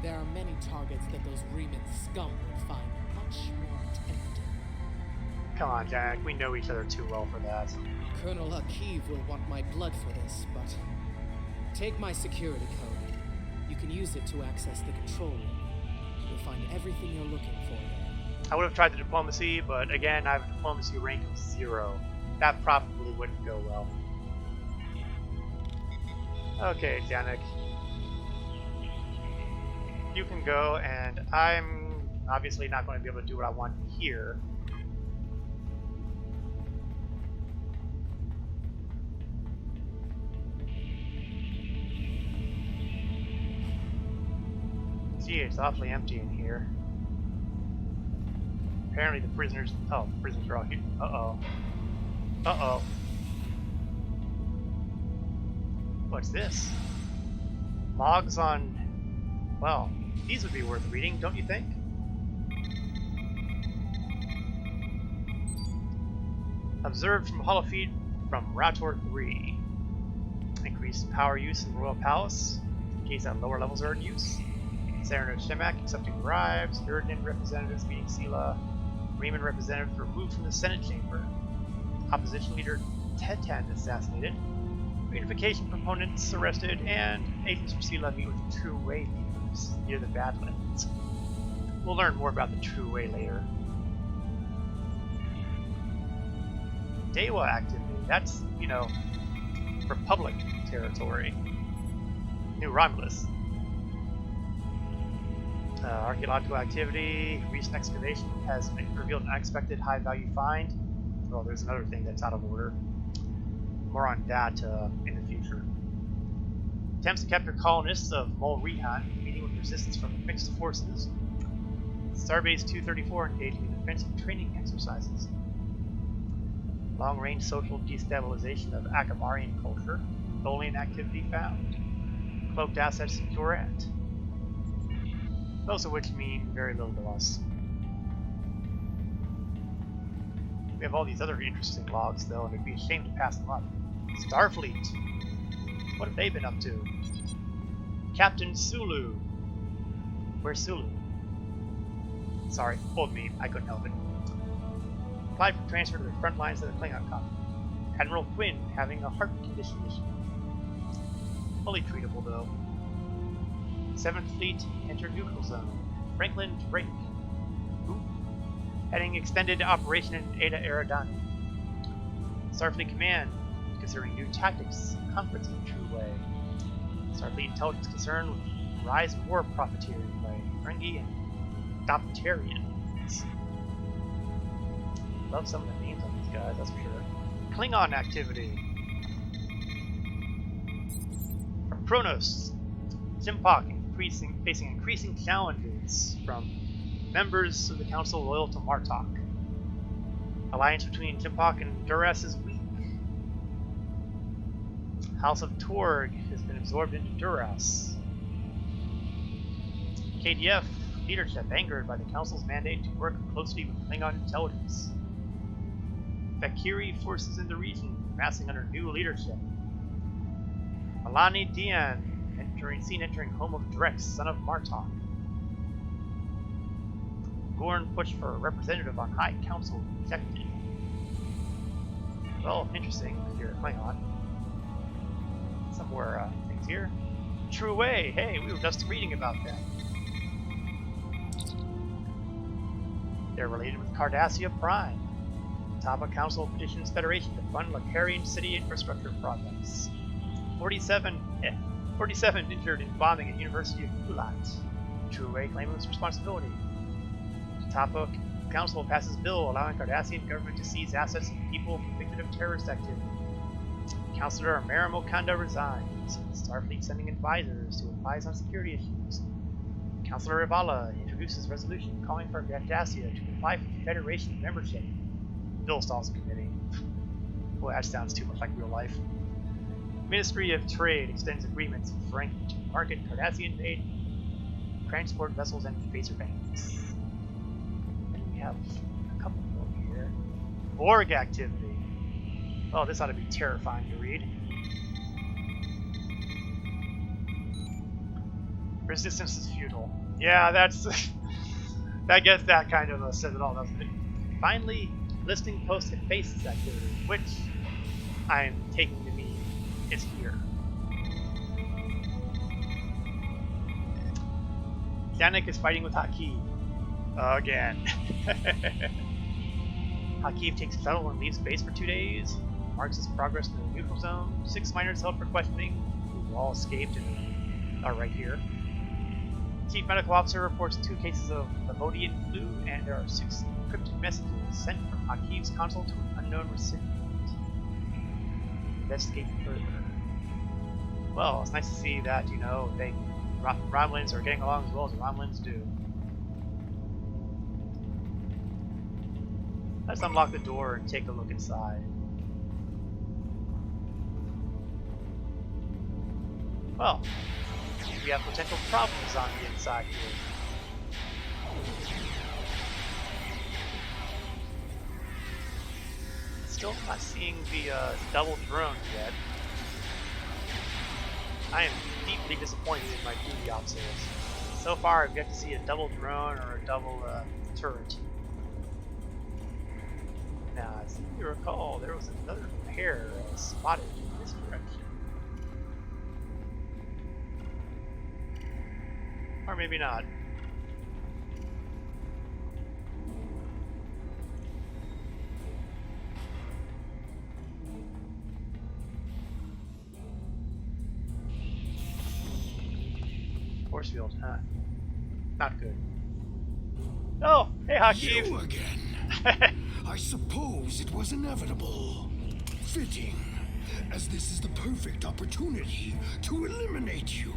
There are many targets that those Reman scum would find much more tempting. Come on, Jack. We know each other too well for that. Colonel Hakeeb will want my blood for this, but... Take my security code. You can use it to access the control room. You'll find everything you're looking for there. I would have tried the diplomacy, but again, I have a diplomacy rank of 0. That probably wouldn't go well. Okay, Janik. You can go, and I'm obviously not going to be able to do what I want here. Gee, it's awfully empty in here. Apparently the prisoners... Oh, the prisoners are all here. Uh-oh. Uh-oh. What's this? Logs on... Well, these would be worth reading, don't you think? Observed from holofeed from Rator 3. Increased power use in the Royal Palace, in case that lower levels are in use. Senator Shemak accepting bribes, Uridan representatives meeting Sela, Reman representatives removed from the Senate chamber, opposition leader Tetan assassinated, reunification proponents arrested, and agents for Sela meet with True Way leaders near the Badlands. We'll learn more about the True Way later. Dewa activity, that's, you know, Republic territory. New Romulus. Archaeological activity, recent excavation has revealed an unexpected high-value find. Well, there's another thing that's out of order. More on that in the future. Attempts to capture colonists of Mol Rihan, meeting with resistance from mixed forces. Starbase 234 engaging in defensive training exercises. Long-range social destabilization of Akamarian culture. Tholian activity found. Cloaked assets in Durant. Most of which mean very little to us. We have all these other interesting logs, though, and it'd be a shame to pass them up. Starfleet! What have they been up to? Captain Sulu! Where's Sulu? Sorry, old meme, I couldn't help it. Applied for transfer to the front lines of the Klingon conflict. Admiral Quinn having a heart condition issue. Fully treatable, though. 7th Fleet entered neutral zone. Franklin Drake. Who? Heading extended operation in Eta Eridani. Starfleet Command considering new tactics. Conference in True Way. Starfleet Intelligence concerned with rise of war profiteering by Ferengi and Dopterian. names. Love some of the names on these guys, that's for sure. Klingon activity. From Kronos, Simpok facing increasing challenges from members of the Council loyal to Martok. Alliance between Simpok and Duras is weak. House of Torg has been absorbed into Duras. KDF leadership angered by the Council's mandate to work closely with Klingon intelligence. Fakiri forces in the region, amassing under new leadership. Alani Dian seen entering home of Drex, son of Martok. Gorn pushed for a representative on High Council rejected. Well, interesting, if you're a Klingon. Some more things here. True Way, hey, we were just reading about them. They're related with Cardassia Prime. Tapa Council petitions Federation to fund Lacarian city infrastructure projects. 47 injured in bombing at University of Kulat. True Way claims responsibility. Tapa Council passes bill allowing Cardassian government to seize assets and people convicted of terrorist activity. Councilor Marimo Kanda resigns. Starfleet sending advisors to advise on security issues. Councilor Ivala introduces resolution calling for Cardassia to apply for Federation membership. Bill stalls committee. Boy, that sounds too much like real life. Ministry of Trade extends agreements with Frank to market Cardassian-made transport vessels and phaser banks. And we have a couple more here. Borg activity. Oh, this ought to be terrifying to read. Resistance is futile. Yeah, that's... I guess that kind of says it all, doesn't it? Finally, listing posted faces activity, which I'm taking to mean is here. Danik is fighting with Hakeem. Again. Hakeem takes Fettel and leaves base for 2 days. Marks his progress in the neutral zone. 6 miners held for questioning, who all escaped and are right here. Chief Medical Officer reports 2 cases of Lavodian flu, and there are 6 encrypted messages sent from Hakeem's console to an unknown recipient. Investigate further. Well, it's nice to see that, you know, Romulans are getting along as well as the Romulans do. Let's unlock the door and take a look inside. Well, we have potential problems on the inside here. Still not seeing the double drone yet. I am deeply disappointed in my duty officers. So far, I've yet to see a double drone or a double turret. Now, as you recall, there was another pair spotted in this direction. Or maybe not. Force field, huh? Not good. Oh, hey, Hakeem! You again. I suppose it was inevitable. Fitting, as this is the perfect opportunity to eliminate you.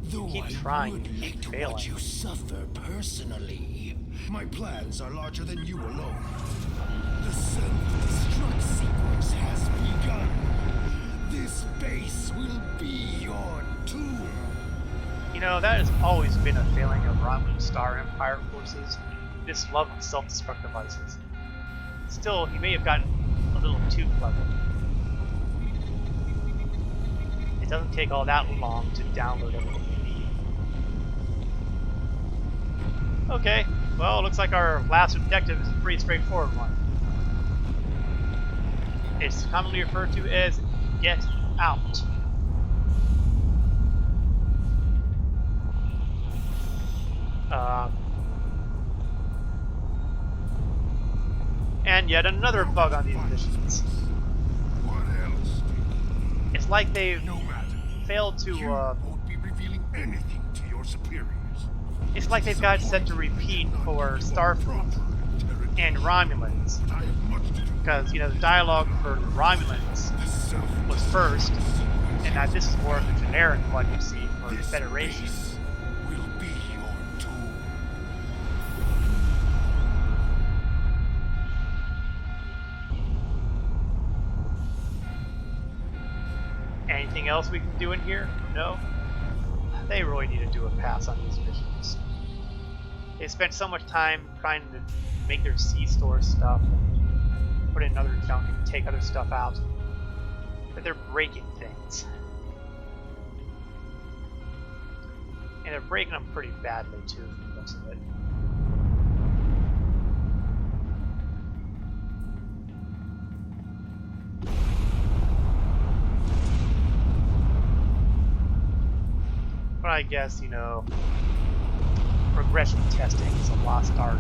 Though I would hate to watch you suffer personally. My plans are larger than you alone. The self-destruct sequence has begun. This base will be your tomb. You know, that has always been a failing of Romulan Star Empire forces, this love of self-destruct devices. Still, he may have gotten a little too clever. It doesn't take all that long to download everything you need. Okay, well, looks like our last objective is a pretty straightforward one. It's commonly referred to as Get Out. And yet another bug on these missions. It's like they've failed to won't be revealing anything to your superiors. It's like they've got it set to repeat for Starfleet and Romulans. Because, you know, the dialogue for the Romulans was first, and now this is more of the generic one you see for the Federation. Will be your tomb. Anything else we can do in here? No? They really need to do a pass on these missions. They spent so much time trying to make their C-store stuff and put in other junk and take other stuff out that they're breaking things. And they're breaking them pretty badly too, for the looks of it. But I guess, you know, regression testing is a lost art.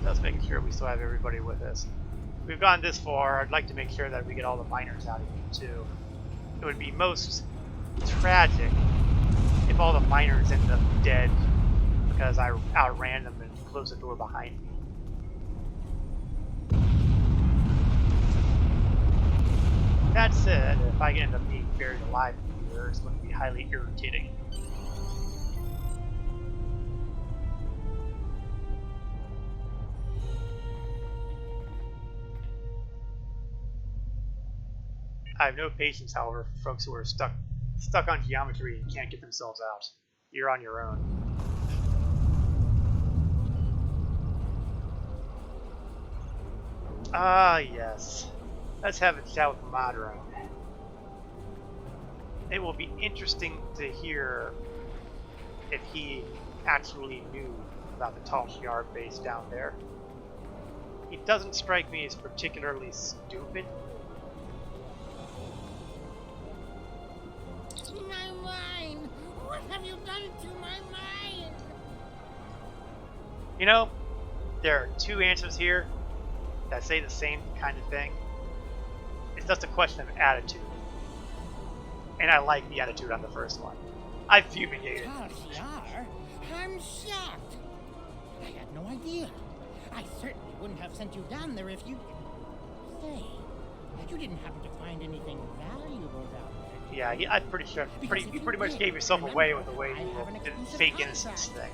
Just making sure we still have everybody with us. We've gone this far, I'd like to make sure that we get all the miners out of here too. It would be most tragic if all the miners ended up dead because I outran them and closed the door behind me. That said, if I end up being buried alive here, it's going to be highly irritating. I have no patience, however, for folks who are stuck on geometry and can't get themselves out. You're on your own. Ah, yes. Let's have a chat with Madron. It will be interesting to hear if he actually knew about the Tal Shiar base down there. He doesn't strike me as particularly stupid. My mind! What have you done to my mind? You know, there are two answers here that say the same kind of thing. It's just a question of attitude. And I like the attitude on the first one. I fumigated. Tal Shiar? I'm shocked. I had no idea. I certainly wouldn't have sent you down there if you... Say, you didn't happen to find anything valuable down there. Yeah, I'm pretty sure. You pretty much gave yourself away with the way you did the fake innocence thing.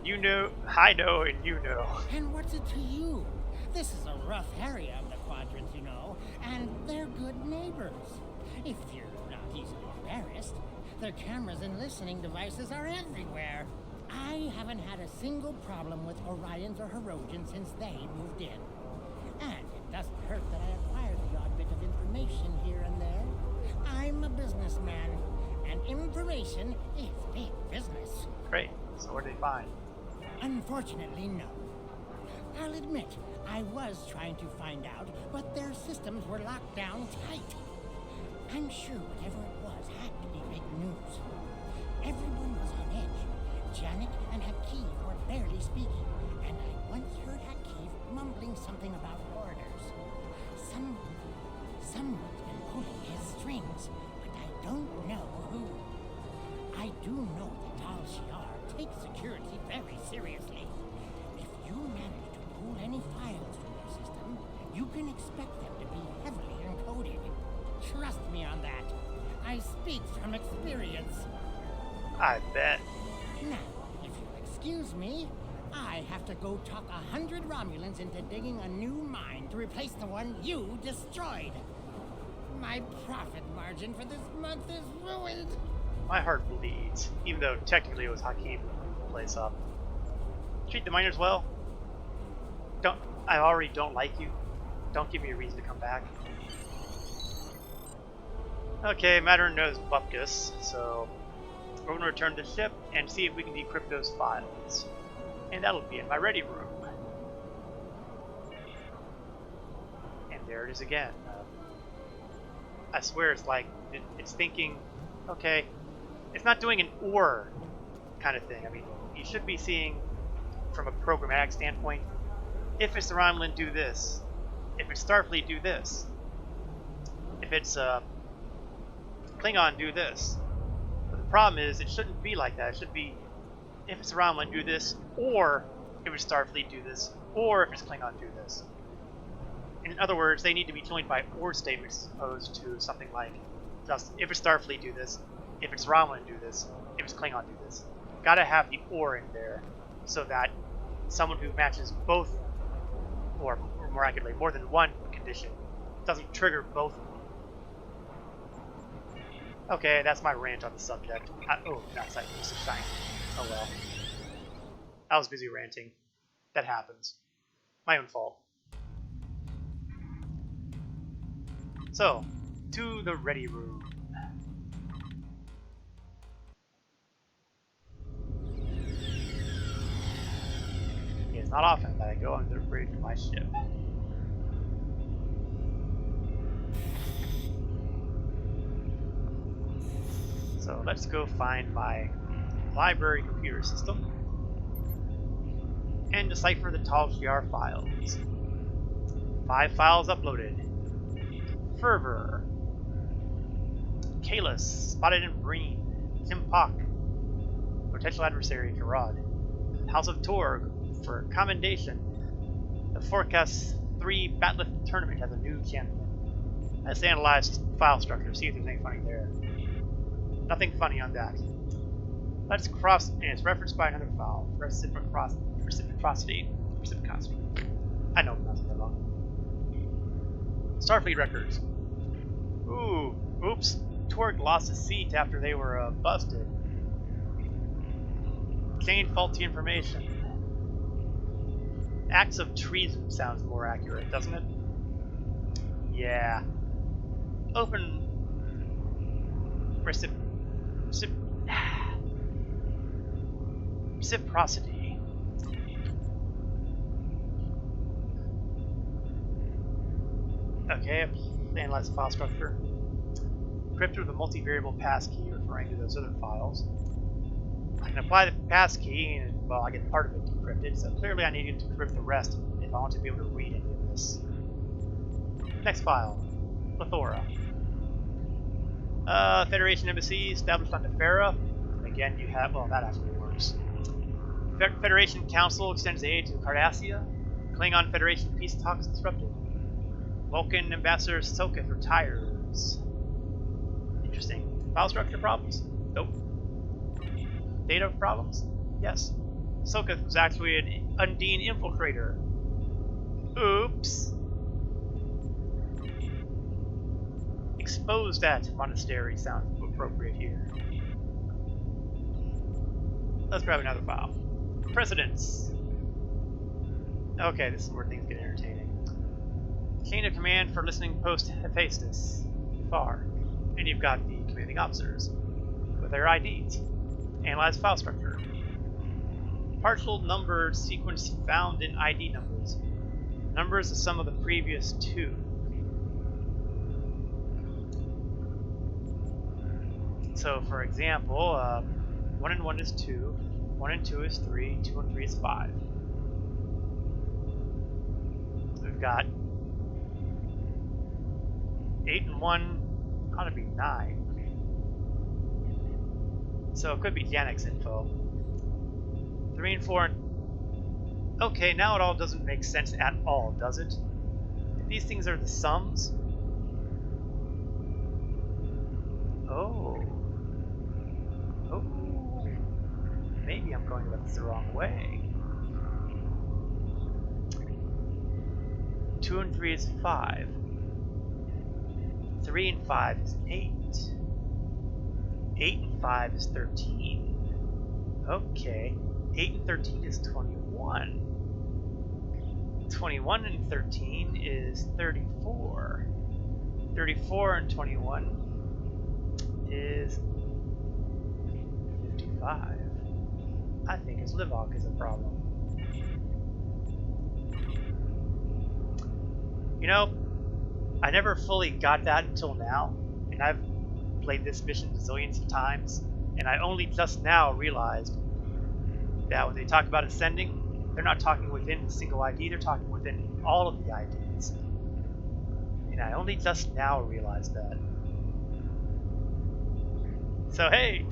You know, I know, and you know. And what's it to you? This is a rough area of the quadrant, you know, and they're good neighbors. If you're not easily embarrassed, their cameras and listening devices are everywhere. I haven't had a single problem with Orions or Herodians since they moved in. And it doesn't hurt that I acquired the odd bit of information here and there. I'm a businessman, and information is big business. Great. So what did they find? Unfortunately, no. I'll admit, I was trying to find out, but their systems were locked down tight. I'm sure whatever it was had to be big news. Everyone was on edge. Janik and Hakeem were barely speaking, and I once heard Hakeem mumbling something about orders. Someone's been pulling his strings, but I don't know who. I do know that Tal Shiar takes security very seriously. If you manage to pull any files from your system, you can expect them to be heavily encoded. Trust me on that. I speak from experience. I bet. Now, if you'll excuse me, I have to go talk 100 Romulans into digging a new mine to replace the one you destroyed. My profit margin for this month is ruined. My heart bleeds, even though technically it was Hakeem who blew the place up. Treat the miners well. I already don't like you. Don't give me a reason to come back. Okay, Mattern knows Bupkis, so we're going to return to the ship and see if we can decrypt those files. And that'll be in my ready room. And there it is again. I swear it's like, it's thinking, okay, it's not doing an OR kind of thing. I mean, you should be seeing, from a programmatic standpoint, If it's the Romulan, do this. If it's Starfleet, do this. If it's Klingon, do this. But the problem is, it shouldn't be like that. It should be, if it's the Romulan, do this, or if it's Starfleet, do this, or if it's Klingon, do this. In other words, they need to be joined by or statements as opposed to something like, just if it's Starfleet, do this. If it's Romulan, do this. If it's Klingon, do this. Gotta have the or in there so that someone who matches both, or more accurately, more than one condition, doesn't trigger both of them. Okay, that's my rant on the subject. Oh, that's like piece of shine. Oh well. I was busy ranting. That happens. My own fault. So, to the ready room. It's not often that I go under the bridge of my ship. So let's go find my library computer system and decipher the Tal Shiar files. 5 files uploaded. Fervor. Kalis, spotted in Breen. Timpok. Potential adversary, Gerard. House of Torg for commendation. The Forecast 3 Batlift tournament has a new champion. Let's analyze file structure, see if there's anything funny there. Nothing funny on that. Let's cross, and it's referenced by another file. Reciprocity. I know I'm not that wrong. Starfleet records. Ooh, oops. Torg lost his seat after they were busted. Contained faulty information. Acts of treason sounds more accurate, doesn't it? Yeah. Open reciprocity. Okay, analyze the file structure. Encrypted with a multivariable passkey referring to those other files. I can apply the passkey and, well, I get part of it decrypted, so clearly I need to decrypt the rest if I want to be able to read any of this. Next file. Plethora. Federation Embassy established on Nephera. Again, you have, well, that actually works. Federation Council extends aid to Cardassia. Klingon Federation peace talks disrupted. Vulcan Ambassador Soketh retires. Interesting. File structure problems? Nope. Data problems? Yes. Soketh was actually an Undine infiltrator. Oops. Exposed at monastery sounds appropriate here. Let's grab another file. Precedents. Okay, this is where things get entertaining. Chain of command for listening post Hephaestus. Far. And you've got the commanding officers with their IDs. Analyze file structure. Partial number sequence found in ID numbers. Numbers the sum of the previous two. So, for example, 1 and 1 is 2, 1 and 2 is 3, 2 and 3 is 5. We've got 8 and 1 ought to be 9. So it could be Janek's info. 3 and 4 and... Okay, now it all doesn't make sense at all, does it? If these things are the sums... Oh. Oh. Maybe I'm going about this the wrong way. 2 and 3 is 5. 3 and 5 is 8. 8 and 5 is 13. Okay. 8 and 13 is 21. 21 and 13 is 34. 34 and 21 is 55. I think it's Livok is a problem. You know, I never fully got that until now, and I've played this mission zillions of times, and I only just now realized that when they talk about ascending, they're not talking within a single ID, they're talking within all of the IDs. And I only just now realized that. So hey,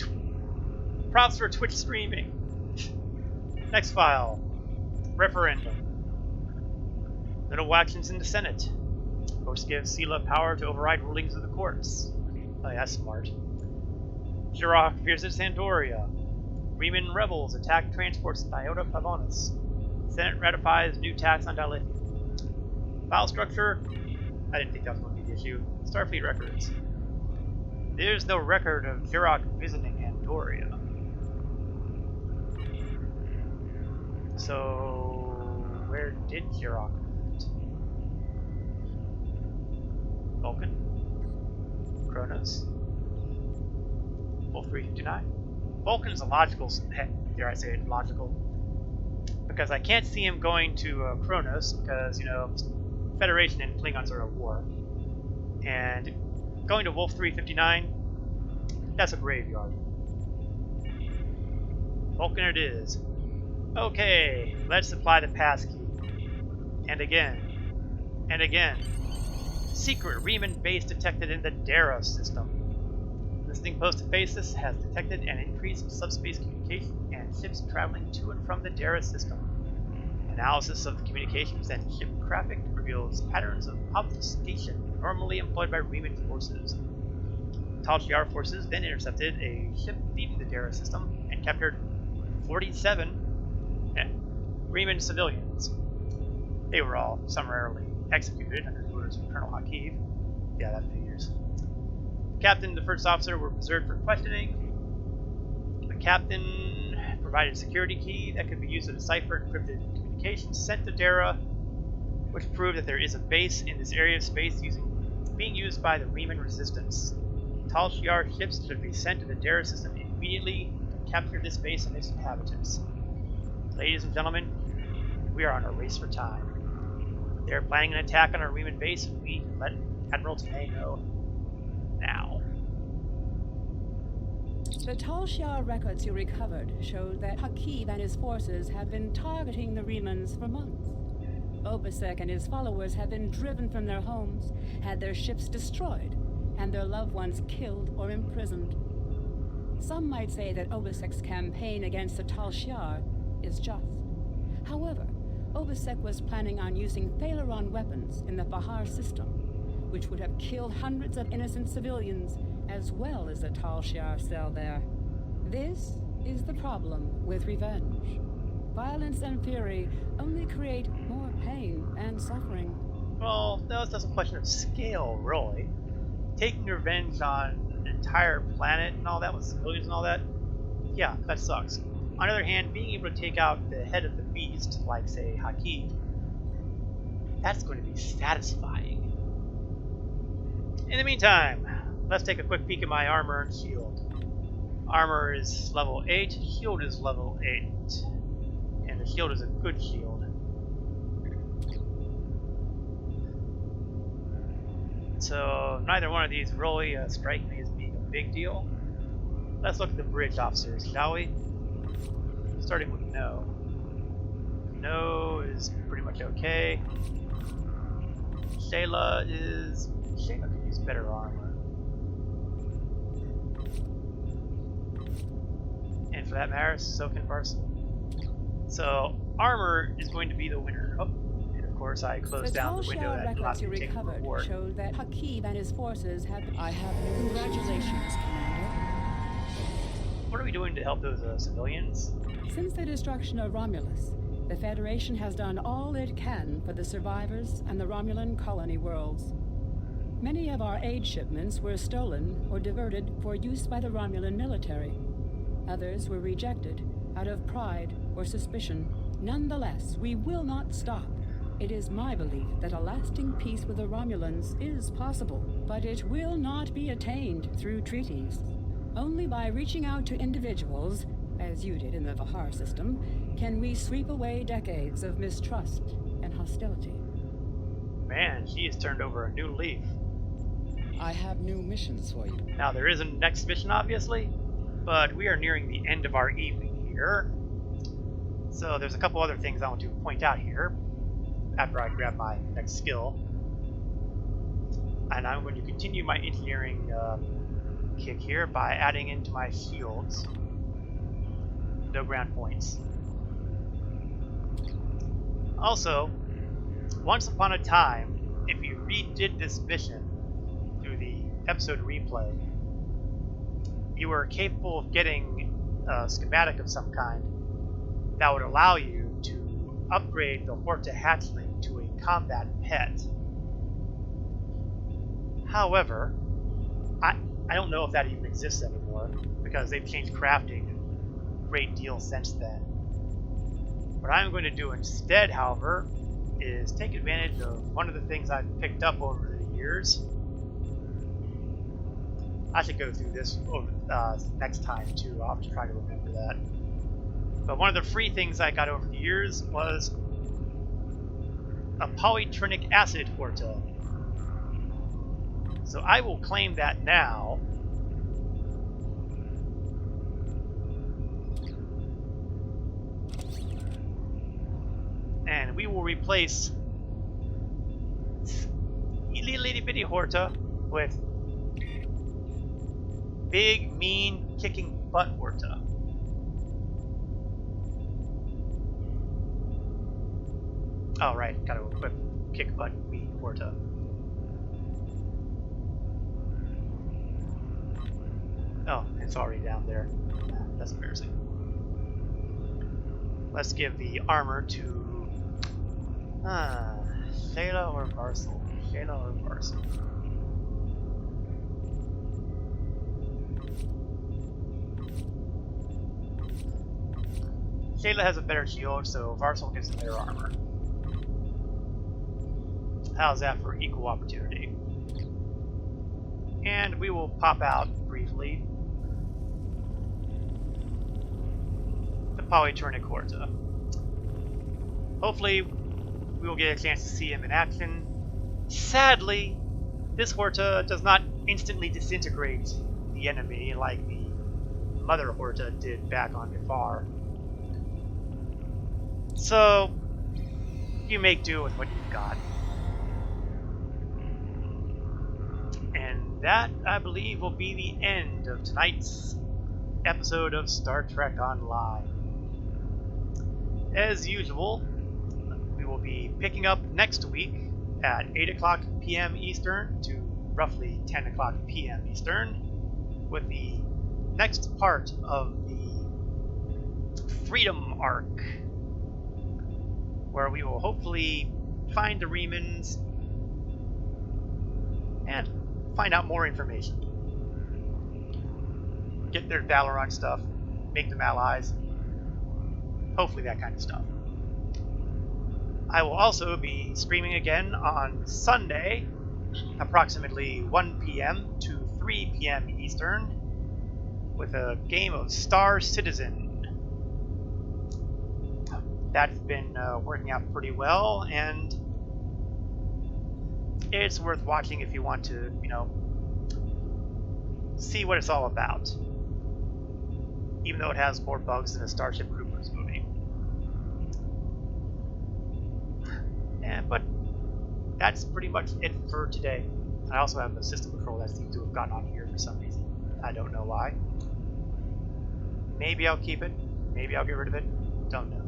props for Twitch streaming. Next file, referendum. No actions in the Senate. Post gives Sela power to override rulings of the courts. Oh yeah, that's smart. Shirok visits Andoria. Reman rebels attack transports in Iota Pavonis. Senate ratifies new tax on dilithium. File structure. I didn't think that was going to be the issue. Starfleet records. There's no record of Shirok visiting Andoria. So, where did Shirok visit? Vulcan? Kronos? Wolf 359? Vulcan is a logical, dare I say it, logical. Because I can't see him going to Kronos because, you know, Federation and Klingons are at war. And going to Wolf 359, that's a graveyard. Vulcan it is. Okay, let's apply the passkey. And again. And again. Secret Reman base detected in the Dara system. Listening post to Faces has detected an increase in subspace communication and ships traveling to and from the Dara system. Analysis of the communications and ship traffic reveals patterns of obfuscation normally employed by Reman forces. Tal Shiar forces then intercepted a ship leaving the Dara system and captured 47 Reman civilians. They were all summarily executed under the orders of Colonel Hakiv. Yeah, that figures. The captain and the first officer were preserved for questioning. The captain provided a security key that could be used to decipher encrypted communications sent to Dara, which proved that there is a base in this area of space being used by the Reman resistance. Tal Shiar ships should be sent to the Dara system immediately to capture this base and its inhabitants. Ladies and gentlemen, we are on a race for time. They are planning an attack on our Reman base, and we let Admiral Tanay know now. The Tal Shiar records you recovered show that Hakiv and his forces have been targeting the Remans for months. Obasek and his followers have been driven from their homes, had their ships destroyed, and their loved ones killed or imprisoned. Some might say that Obasek's campaign against the Tal Shiar is just. However, Obasek was planning on using Thalaron weapons in the FotR's system, which would have killed hundreds of innocent civilians, as well as the Tal Shiar cell there. This is the problem with revenge. Violence and fury only create more pain and suffering. Well, that was just a question of scale, really. Taking revenge on an entire planet and all that with civilians and all that, yeah, that sucks. On the other hand, being able to take out the head of the beast, like, say, Hakiv, that's going to be satisfying. In the meantime, let's take a quick peek at my armor and shield. Armor is level 8, shield is level 8. And the shield is a good shield. So, neither one of these really strike me as being a big deal. Let's look at the bridge officers, shall we? Starting with No. No is pretty much okay. Shayla could use better armor. And for that matter, so can Varsal. So, armor is going to be the winner. Oh, and of course I closed down the window that allowed me to take the reward. Show that Hakiv and his forces have... I have no congratulations, Commander. What are we doing to help those civilians? Since the destruction of Romulus, the Federation has done all it can for the survivors and the Romulan colony worlds. Many of our aid shipments were stolen or diverted for use by the Romulan military. Others were rejected out of pride or suspicion. Nonetheless, we will not stop. It is my belief that a lasting peace with the Romulans is possible, but it will not be attained through treaties. Only by reaching out to individuals, as you did in the FotR system, can we sweep away decades of mistrust and hostility. Man, she has turned over a new leaf. I have new missions for you. Now, there is a next mission, obviously, but we are nearing the end of our evening here. So there's a couple other things I want to point out here after I grab my next skill. And I'm going to continue my engineering kick here by adding into my shields no ground points. Also, once upon a time, if you redid this mission through the episode replay, you were capable of getting a schematic of some kind that would allow you to upgrade the Horta hatchling to a combat pet. However, I don't know if that even exists anymore, because they've changed crafting a great deal since then. What I'm going to do instead, however, is take advantage of one of the things I've picked up over the years. I should go through this over, next time too. I'll have to try to remember that. But one of the free things I got over the years was a polytrinic acid Horta. So I will claim that now. And we will replace itty bitty Horta with big, mean, kicking butt Horta. Oh, right, gotta equip kick butt mean Horta. Oh, it's already down there. That's embarrassing. Let's give the armor to Shayla or Varsal. Shayla or Varsal. Shayla has a better shield, so Varsal gives him better armor. How's that for equal opportunity? And we will pop out briefly the polytronic Horta. Hopefully, we will get a chance to see him in action. Sadly, this Horta does not instantly disintegrate the enemy like the Mother Horta did back on Gafar. So, you make do with what you've got. And that, I believe, will be the end of tonight's episode of Star Trek Online. As usual, we will be picking up next week at 8 o'clock p.m. Eastern to roughly 10 o'clock p.m. Eastern with the next part of the Freedom Arc, where we will hopefully find the Remans and find out more information. Get their Dalaran stuff, make them allies, hopefully that kind of stuff. I will also be streaming again on Sunday, approximately 1 p.m. to 3 p.m. Eastern, with a game of Star Citizen. That's been working out pretty well, and it's worth watching if you want to, see what it's all about. Even though it has more bugs than a Starship Troopers movie. But that's pretty much it for today. I also have a system control that seems to have gotten on here for some reason. I don't know why. Maybe I'll keep it. Maybe I'll get rid of it. Don't know.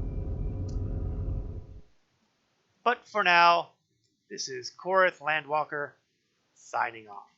But for now, this is Korath Landwalker signing off.